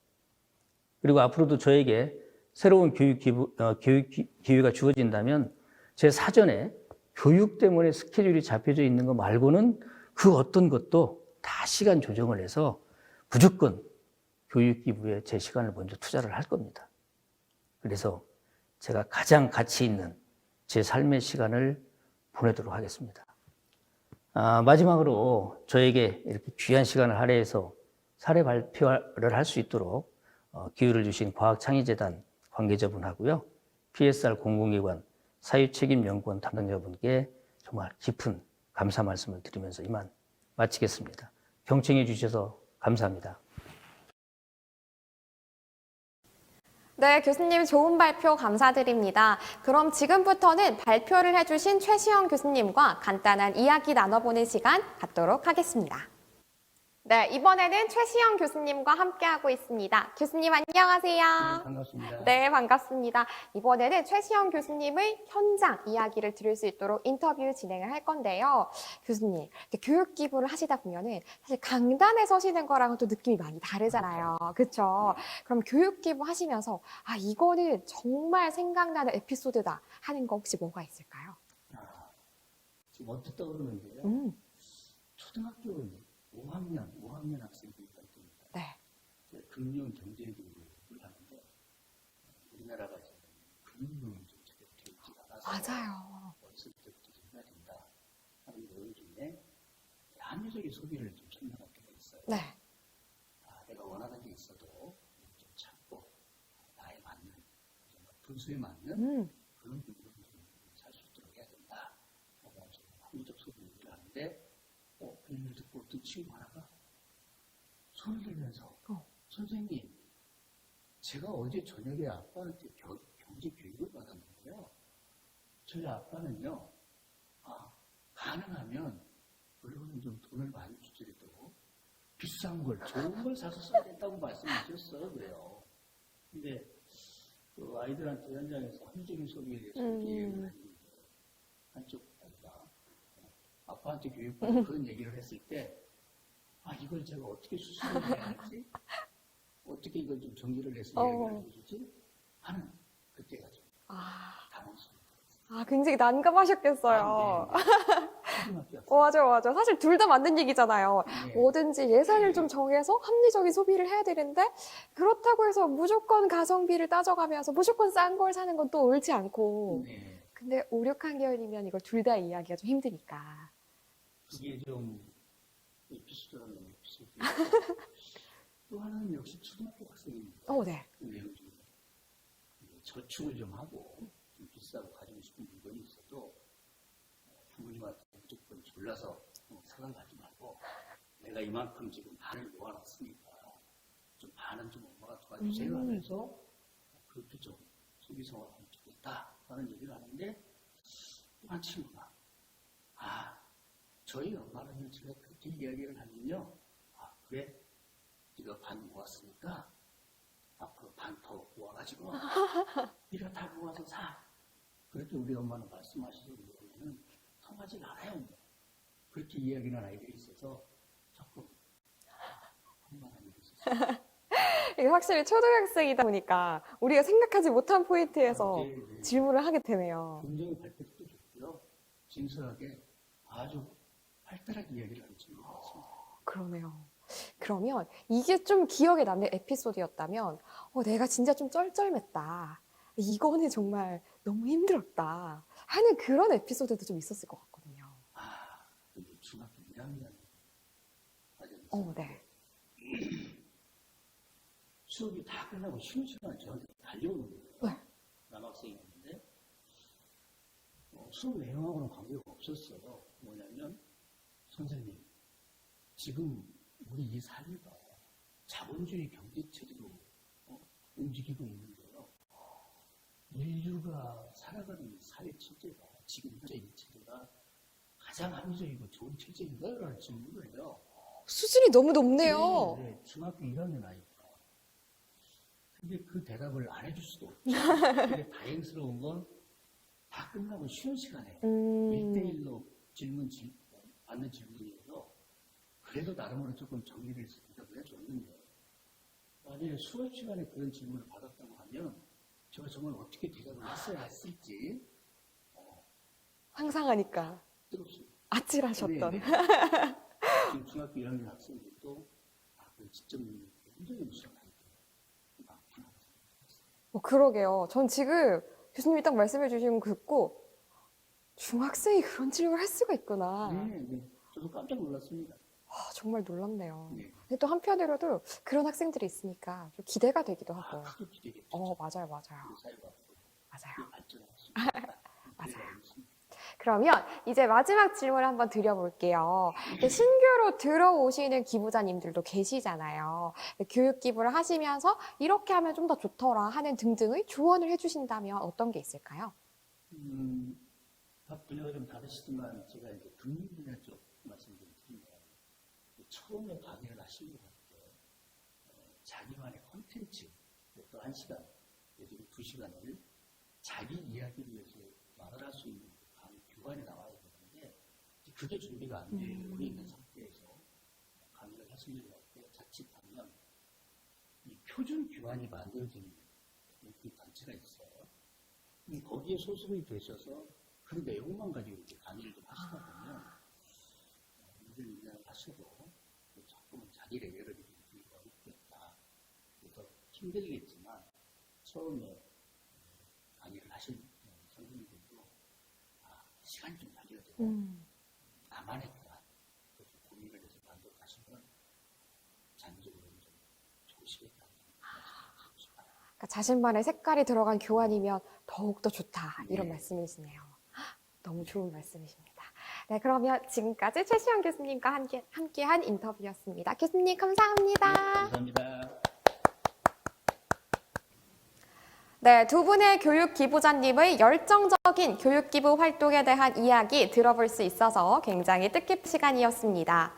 그리고 앞으로도 저에게 새로운 교육 기회가 주어진다면 제 사전에 교육 때문에 스케줄이 잡혀져 있는 것 말고는 그 어떤 것도 다 시간 조정을 해서 무조건 교육 기부에 제 시간을 먼저 투자를 할 겁니다. 그래서 제가 가장 가치 있는 제 삶의 시간을 보내도록 하겠습니다. 마지막으로 저에게 이렇게 귀한 시간을 할애해서 사례 발표를 할 수 있도록 기회를 주신 과학창의재단 관계자분하고요, PSR 공공기관 사회책임연구원 담당자분께 정말 깊은 감사 말씀을 드리면서 이만 마치겠습니다. 경청해 주셔서 감사합니다. 네, 교수님 좋은 발표 감사드립니다. 그럼 지금부터는 발표를 해주신 최시영 교수님과 간단한 이야기 나눠보는 시간 갖도록 하겠습니다. 네, 이번에는 최시영 교수님과 함께하고 있습니다. 교수님 안녕하세요. 네, 반갑습니다. 네, 반갑습니다. 이번에는 최시영 교수님의 현장 이야기를 들을 수 있도록 인터뷰 진행을 할 건데요. 교수님, 이렇게 교육 기부를 하시다 보면은 사실 강단에 서시는 거랑은 또 느낌이 많이 다르잖아요. 그렇죠? 그럼 교육 기부 하시면서 이거는 정말 생각나는 에피소드다 하는 거 혹시 뭐가 있을까요? 지금 언뜻 떠오르는데요. 초등학교 5학년 학생들이 있습니다. 네. 금융 경제 교육을 하는데 우리나라가 지금 금융 좀 제대로 되어 있지가 않아서 맞아요. 어렸을 때부터 좀 해야 된다 하는 내용 중에 합리적인 소비를 좀 설명할 필요가 있어요. 네. 내가 원하는 게 있어도 좀 참고 나에 맞는 분수에 맞는 그런 부분을 살 수 있도록 해야 된다. 그래서 합리적 소비 얘기를 하는데 그 얘기를 듣고 어떤 친구 하나가 손을 들면서 선생님, 제가 어제 저녁에 아빠한테 경제 교육을 받았는데요. 저희 아빠는요, 가능하면 어려운 좀 돈을 많이 주더라도 비싼 걸, 좋은 걸 사서 써야 된다고 말씀하셨어요. 그래요. 근데 그 아이들한테 현장에서 합리적인 소비에 대해서 얘기를 했는데 한쪽 아이가 아빠한테 교육받는 그런 얘기를 했을 때 이걸 제가 어떻게 수습을 해야 할지, 어떻게 이걸 좀 정리를 해서 이야기를 해주지 하는 그때가 좀 당황스러웠어요. 굉장히 난감하셨겠어요. 초등학교 맞아. 사실 둘 다 맞는 얘기잖아요. 네. 뭐든지 예산을 좀 정해서 합리적인 소비를 해야 되는데 그렇다고 해서 무조건 가성비를 따져가면서 무조건 싼 걸 사는 건 또 옳지 않고 네. 근데 5, 6학년이면 이걸 둘 다 이해하기가 좀 힘드니까. 그게 좀 에피소드라는 에피소드. 또 하나는 역시 초등학교 학생입니다. 네. 그 내용 중에 저축을 좀 하고 좀 비싸고 가지고 싶은 물건이 있어도 부모님한테 무조건 졸라서 사다 가지 말고 내가 이만큼 지금 반을 모아놨으니까 좀 반은 좀 엄마가 도와주세요 하면서 그렇게 좀 소비 생활을 하면 좋겠다 하는 얘기를 하는데 또 한 친구가 저희 엄마는요 제가 그렇게 이야기를 하면요 그래 네가 반 모았으니까 앞으로 반 더 모아가지고 네가 다 모아서 사. 그렇게 우리 엄마는 말씀하시고 그러면은 통하지가 않아요. 그렇게 이야기하는 아이들이 있어서 조금 황당한 일이 있었어요. 이게 확실히 초등학생이다 보니까 우리가 생각하지 못한 포인트에서 네. 질문을 하게 되네요. 굉장히 발표도 좋고요. 진솔하게 아주 활달하게 이야기를 하는 친구가 있습니다. 그러네요. 그러면 이게 좀 기억에 남는 에피소드였다면 내가 진짜 좀 쩔쩔맸다. 이거는 정말 너무 힘들었다 하는 그런 에피소드도 좀 있었을 것 같거든요. 근데 중학교 1학년 네. 수업이 다 끝나고 쉬는 시간에 저한테 달려오는 거예요. 네. 남학생이었는데 수업 내용하고는 관계가 없었어요. 뭐냐면 선생님 지금 우리 이 사회가 자본주의 경제체제로 움직이고 있는데 인류가 살아가는 사회 체제가 지금 현재 이 체제가 가장 합리적이고 좋은 체제인가요라는 질문을 해요. 수준이 너무 높네요. 네, 중학교 1학년 아이가. 근데 그 대답을 안 해줄 수도 없죠. 근데 다행스러운 건 다 끝나고 쉬는 시간에 1대1로 받는 질문이어서 그래도 나름으로 조금 정리를 해서 대답을 해줬는데 만약에 수업 시간에 그런 질문을 받았다고 하면 제가 정말 어떻게 대답을 했어야 했을지 상상하니까 뜨겁습니다. 아찔하셨던. 네, 네. 지금 중학교 1학년 학생들도 그 직접 굉장히 무서운 아이들 많구나. 그러게요. 전 지금 교수님이 딱 말씀해 주신 거 듣고 중학생이 그런 질문을 할 수가 있구나. 네, 네. 저도 깜짝 놀랐습니다. 정말 놀랍네요. 네. 근데 또 한편으로도 그런 학생들이 있으니까 좀 기대가 되기도 하고. 크게 기대겠죠. 맞아요, 맞아요. 우리 사회가 맞아요. 발전하고 맞아요. 그러면 이제 마지막 질문을 한번 드려볼게요. 신규로 들어오시는 기부자님들도 계시잖아요. 교육 기부를 하시면서 이렇게 하면 좀 더 좋더라 하는 등등의 조언을 해주신다면 어떤 게 있을까요? 각 분야가 좀 다르시지만 제가 이제 금융 분야 쪽 말씀드리면 처음에 강의를 하시려고 할 때 자기만의 콘텐츠 또 1시간, 예를 2시간을 자기 이야기를 위해서 말을 할 수 있는 강의 교관이 나와야 되는데 그게 준비가 안 되어 있는 상태에서 강의를 하시려고 할 때 자칫하면 이 표준 교환이 만들어지는 그 단체가 있어요. 거기에 소속이 되셔서 그 내용만 가지고 이렇게 강의를 좀 하시다 보면 문제를 하셔도 조금은 자기 레벨을 이기기가 어렵겠다. 그래서 힘들겠지만 처음에 강의를 하실 선생님들도 시간이 좀 걸려야 되고 나만의 교환 고민을 해서 만들어가시면 장기적으로 좀 좋으시겠다. 그러니까 자신만의 색깔이 들어간 교환이면 더욱더 좋다 이런 말씀이시네요. 너무 좋은 말씀이십니다. 네, 그러면 지금까지 최시영 교수님과 함께한 인터뷰였습니다. 교수님 감사합니다. 네, 감사합니다. 네, 두 분의 교육 기부자님의 열정적인 교육 기부 활동에 대한 이야기 들어볼 수 있어서 굉장히 뜻깊은 시간이었습니다.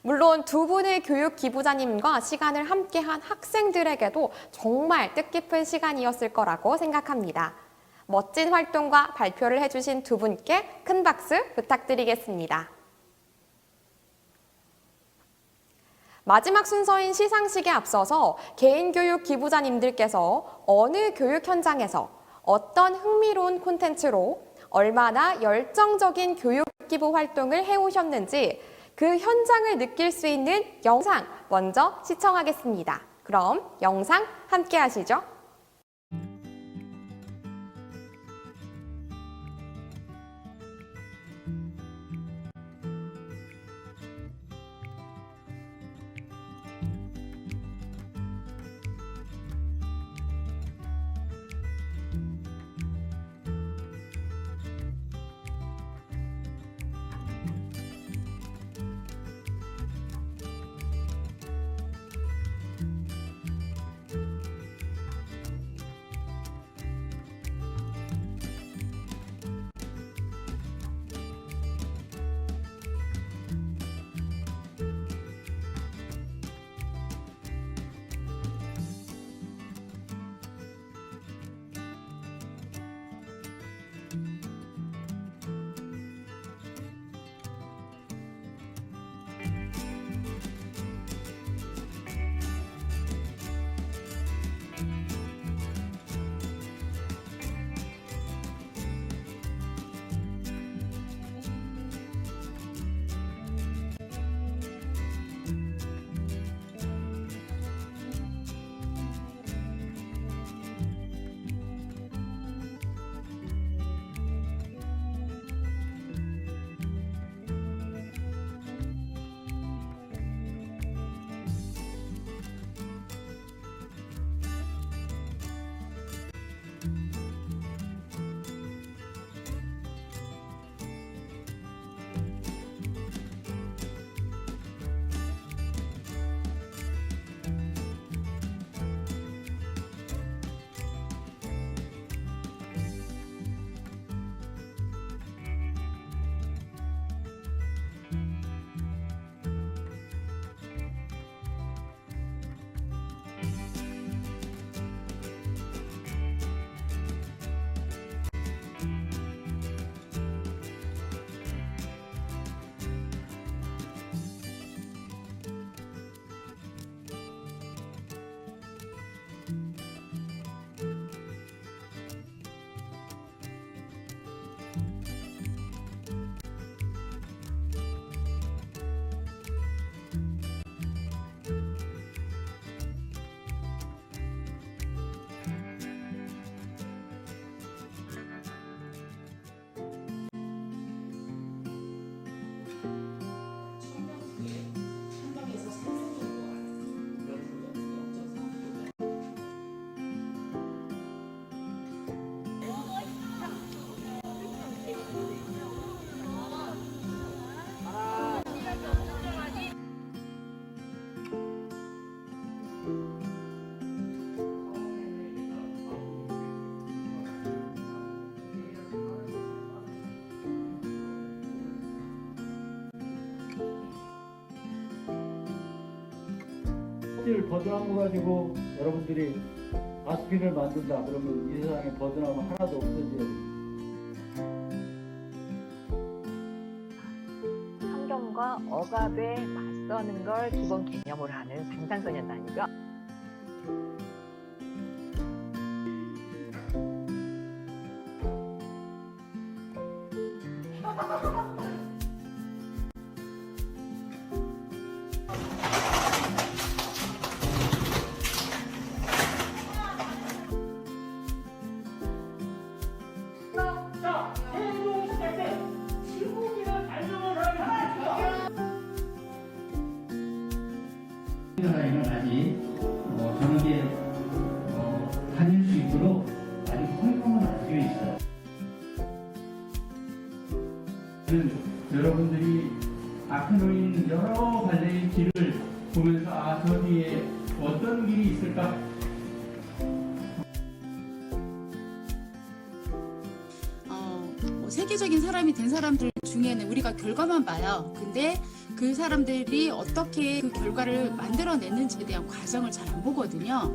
물론 두 분의 교육 기부자님과 시간을 함께한 학생들에게도 정말 뜻깊은 시간이었을 거라고 생각합니다. 멋진 활동과 발표를 해주신 두 분께 큰 박수 부탁드리겠습니다. 마지막 순서인 시상식에 앞서서 개인교육 기부자님들께서 어느 교육 현장에서 어떤 흥미로운 콘텐츠로 얼마나 열정적인 교육 기부 활동을 해오셨는지 그 현장을 느낄 수 있는 영상 먼저 시청하겠습니다. 그럼 영상 함께 하시죠. 버드나무 가지고 여러분들이 아스핀을 만든다 그러면 이 세상에 버드나무 하나도 없어져야 됩니다. 환경과 억압에 맞서는 걸 기본 개념으로 하는 방탄소년단이고요. 나이는 아직 저녁에 다닐 수 있도록 아직 활동은 안 되어 있어요. 여러분들이 앞에 놓인 여러 갈래의 길을 보면서 저 뒤에 어떤 길이 있을까? 세계적인 사람이 된 사람들 중에는 우리가 결과만 봐요. 근데 그 사람들이 어떻게 그 결과를 만들어냈는지에 대한 과정을 잘 안 보거든요.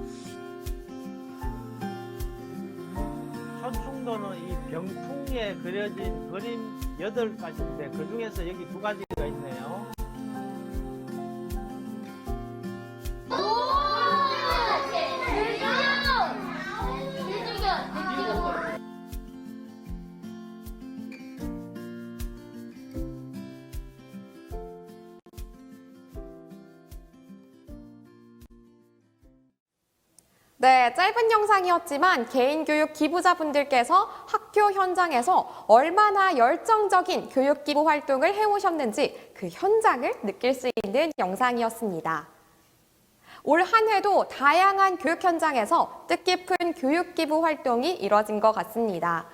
서충도는 이 병풍에 그려진 그림 8가지인데 그 중에서 여기 2가지가 있네요. 네, 짧은 영상이었지만 개인교육 기부자분들께서 학교 현장에서 얼마나 열정적인 교육기부 활동을 해오셨는지 그 현장을 느낄 수 있는 영상이었습니다. 올 한 해도 다양한 교육 현장에서 뜻깊은 교육기부 활동이 이뤄진 것 같습니다.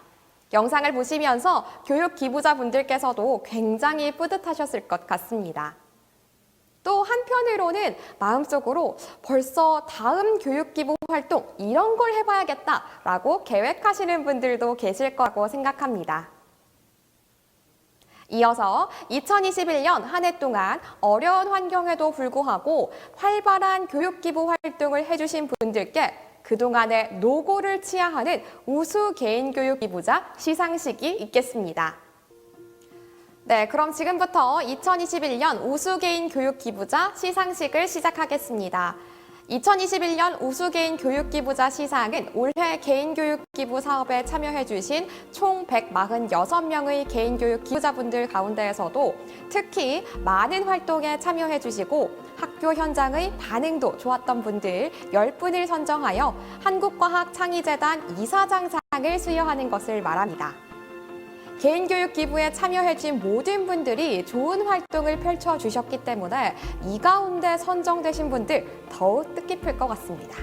영상을 보시면서 교육 기부자분들께서도 굉장히 뿌듯하셨을 것 같습니다. 또 한편으로는 마음속으로 벌써 다음 교육기부 활동 이런 걸 해봐야겠다라고 계획하시는 분들도 계실 거라고 생각합니다. 이어서 2021년 한 해 동안 어려운 환경에도 불구하고 활발한 교육기부 활동을 해주신 분들께 그동안의 노고를 치하하는 우수 개인교육기부자 시상식이 있겠습니다. 네, 그럼 지금부터 2021년 우수개인 교육기부자 시상식을 시작하겠습니다. 2021년 우수개인 교육기부자 시상은 올해 개인교육기부 사업에 참여해주신 총 146명의 개인교육 기부자분들 가운데에서도 특히 많은 활동에 참여해주시고 학교 현장의 반응도 좋았던 분들 10분을 선정하여 한국과학창의재단 이사장상을 수여하는 것을 말합니다. 개인교육 기부에 참여해준 모든 분들이 좋은 활동을 펼쳐주셨기 때문에 이 가운데 선정되신 분들 더욱 뜻깊을 것 같습니다.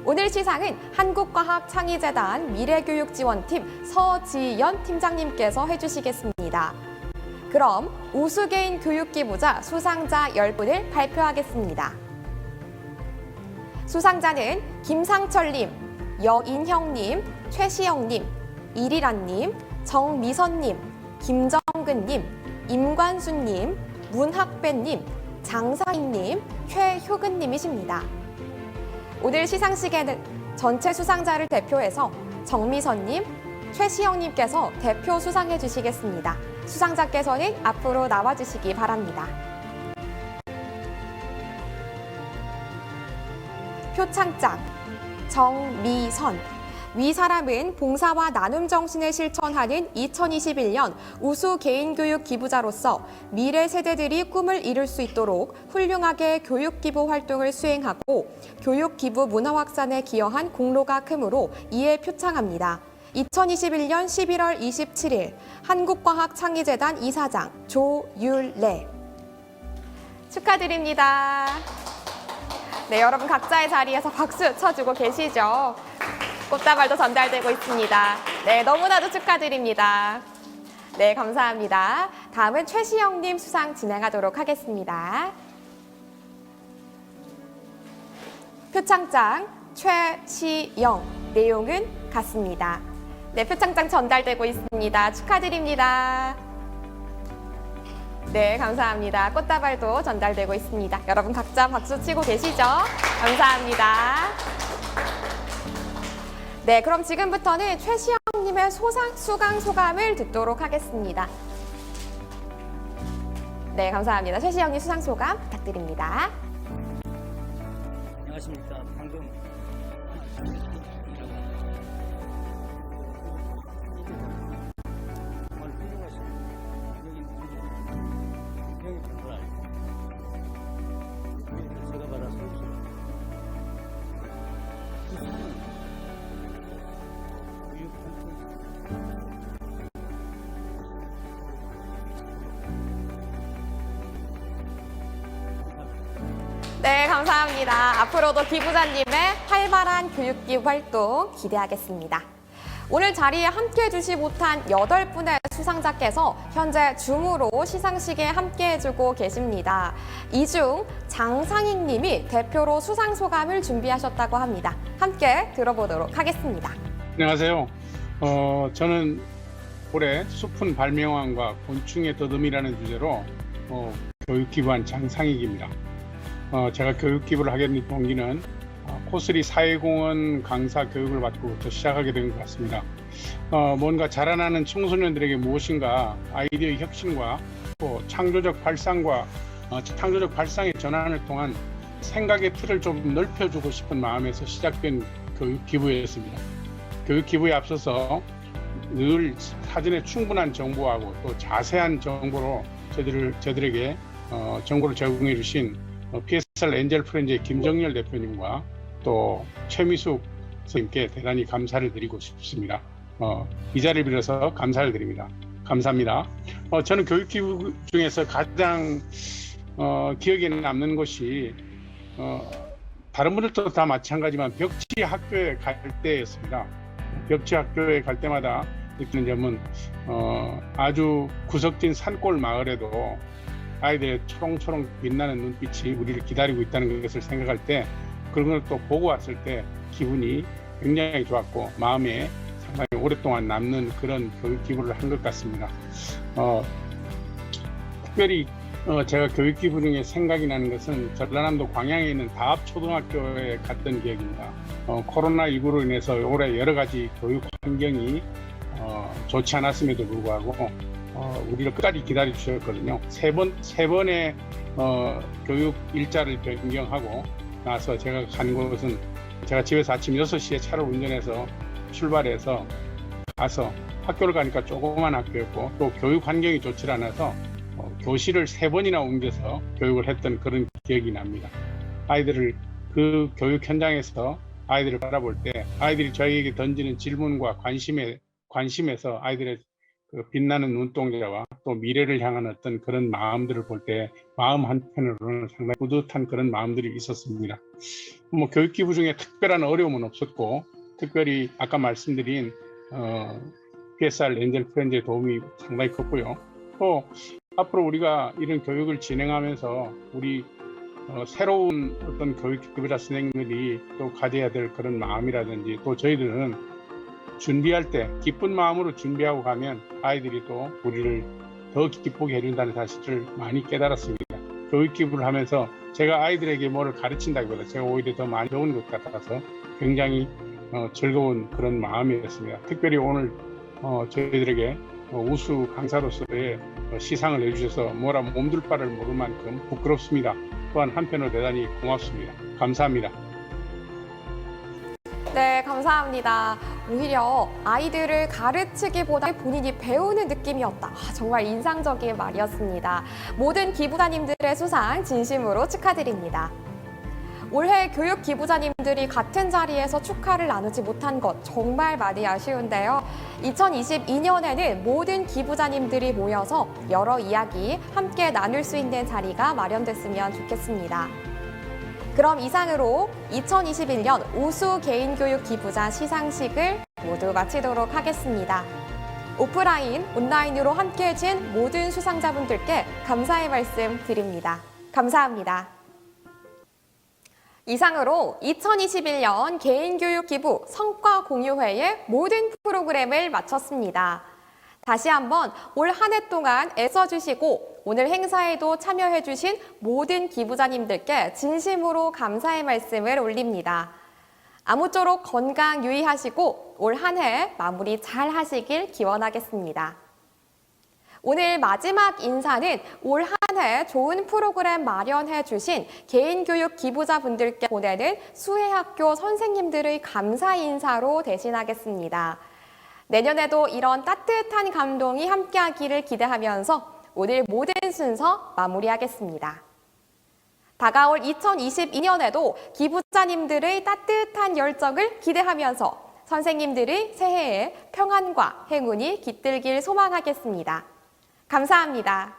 오늘 시상은 한국과학창의재단 미래교육지원팀 서지연 팀장님께서 해주시겠습니다. 그럼 우수개인 교육기부자 수상자 10분을 발표하겠습니다. 수상자는 김상철님, 여인형님, 최시영님, 이리란님, 정미선님, 김정근님, 임관수님, 문학배님, 장상인님, 최효근님이십니다. 오늘 시상식에는 전체 수상자를 대표해서 정미선님, 최시영님께서 대표 수상해 주시겠습니다. 수상자께서는 앞으로 나와주시기 바랍니다. 표창장 정미선 위 사람은 봉사와 나눔 정신을 실천하는 2021년 우수 개인교육 기부자로서 미래 세대들이 꿈을 이룰 수 있도록 훌륭하게 교육 기부 활동을 수행하고 교육 기부 문화 확산에 기여한 공로가 크므로 이에 표창합니다. 2021년 11월 27일 한국과학창의재단 이사장 조율래 축하드립니다. 네, 여러분 각자의 자리에서 박수 쳐주고 계시죠? 꽃다발도 전달되고 있습니다. 네, 너무나도 축하드립니다. 네, 감사합니다. 다음은 최시영님 수상 진행하도록 하겠습니다. 표창장 최시영, 내용은 같습니다. 네, 표창장 전달되고 있습니다. 축하드립니다. 네, 감사합니다. 꽃다발도 전달되고 있습니다. 여러분 각자 박수 치고 계시죠? 감사합니다. 네, 그럼 지금부터는 최시영님의 수강 소감을 듣도록 하겠습니다. 네, 감사합니다. 최시영님 수상 소감 부탁드립니다. 안녕하십니까. 방금 정말 훌륭하신 여기 정말 알고 제가 받아 선수 네, 감사합니다. 앞으로도 기부자님의 활발한 교육기부 활동 기대하겠습니다. 오늘 자리에 함께해 주지 못한 8분의 수상자께서 현재 줌으로 시상식에 함께해주고 계십니다. 이 중 장상익 님이 대표로 수상 소감을 준비하셨다고 합니다. 함께 들어보도록 하겠습니다. 안녕하세요. 저는 올해 숲은 발명왕과 곤충의 더듬이라는 주제로 교육기부한 장상익입니다. 제가 교육기부를 하게 된 동기는 코스리 사회공헌 강사 교육을 받고부터 시작하게 된 것 같습니다. 뭔가 자라나는 청소년들에게 무엇인가 아이디어의 혁신과 또 창조적 발상의 전환을 통한 생각의 틀을 좀 넓혀주고 싶은 마음에서 시작된 교육기부였습니다. 교육기부에 앞서서 늘 사전에 충분한 정보하고 또 자세한 정보로 저들에게 정보를 제공해 주신 PSR 엔젤 프렌즈의 김정열 대표님과 또 최미숙 선생님께 대단히 감사를 드리고 싶습니다. 이 자리를 빌어서 감사를 드립니다. 감사합니다. 저는 교육기부 중에서 가장 기억에 남는 것이 다른 분들도 다 마찬가지지만 벽지 학교에 갈 때였습니다. 벽지 학교에 갈 때마다 느끼는 점은 아주 구석진 산골 마을에도 아이들의 초롱초롱 빛나는 눈빛이 우리를 기다리고 있다는 것을 생각할 때 그런 걸 또 보고 왔을 때 기분이 굉장히 좋았고 마음에 상당히 오랫동안 남는 그런 교육기부를 한 것 같습니다. 특별히 제가 교육기부 중에 생각이 나는 것은 전라남도 광양에 있는 다합초등학교에 갔던 기억입니다. 코로나19로 인해서 올해 여러 가지 교육 환경이 좋지 않았음에도 불구하고 우리를 끝까지 기다려 주셨거든요. 세 번의 교육 일자를 변경하고 나서 제가 간 곳은 제가 집에서 아침 6시에 차를 운전해서 출발해서 가서 학교를 가니까 조그만 학교였고 또 교육 환경이 좋지 않아서 교실을 3번이나 옮겨서 교육을 했던 그런 기억이 납니다. 아이들을 그 교육 현장에서 아이들을 바라볼 때 아이들이 저희에게 던지는 질문과 관심에서 아이들의 그 빛나는 눈동자와 또 미래를 향한 어떤 그런 마음들을 볼 때 마음 한편으로는 상당히 뿌듯한 그런 마음들이 있었습니다. 교육기부 중에 특별한 어려움은 없었고 특별히 아까 말씀드린 PSR 엔젤 프렌즈의 도움이 상당히 컸고요. 또 앞으로 우리가 이런 교육을 진행하면서 우리 새로운 어떤 교육기부자 선생님들이 또 가져야 될 그런 마음이라든지 또 저희들은 준비할 때 기쁜 마음으로 준비하고 가면 아이들이 또 우리를 더 기쁘게 해준다는 사실을 많이 깨달았습니다. 교육기부를 하면서 제가 아이들에게 뭐를 가르친다기보다 제가 오히려 더 많이 배운 것 같아서 굉장히 즐거운 그런 마음이었습니다. 특별히 오늘 저희들에게 우수 강사로서의 시상을 해주셔서 뭐라 몸둘 바를 모를 만큼 부끄럽습니다. 또한 한편으로 대단히 고맙습니다. 감사합니다. 네, 감사합니다. 오히려 아이들을 가르치기보다 본인이 배우는 느낌이었다. 정말 인상적인 말이었습니다. 모든 기부자님들의 수상 진심으로 축하드립니다. 올해 교육 기부자님들이 같은 자리에서 축하를 나누지 못한 것 정말 많이 아쉬운데요. 2022년에는 모든 기부자님들이 모여서 여러 이야기 함께 나눌 수 있는 자리가 마련됐으면 좋겠습니다. 그럼 이상으로 2021년 우수 개인교육 기부자 시상식을 모두 마치도록 하겠습니다. 오프라인, 온라인으로 함께해준 모든 수상자분들께 감사의 말씀 드립니다. 감사합니다. 이상으로 2021년 개인교육 기부 성과 공유회의 모든 프로그램을 마쳤습니다. 다시 한번 올 한 해 동안 애써주시고 오늘 행사에도 참여해주신 모든 기부자님들께 진심으로 감사의 말씀을 올립니다. 아무쪼록 건강 유의하시고 올 한 해 마무리 잘 하시길 기원하겠습니다. 오늘 마지막 인사는 올 한 해 좋은 프로그램 마련해 주신 개인교육 기부자분들께 보내는 수혜학교 선생님들의 감사 인사로 대신하겠습니다. 내년에도 이런 따뜻한 감동이 함께하기를 기대하면서 오늘 모든 순서 마무리하겠습니다. 다가올 2022년에도 기부자님들의 따뜻한 열정을 기대하면서 선생님들의 새해에 평안과 행운이 깃들길 소망하겠습니다. 감사합니다.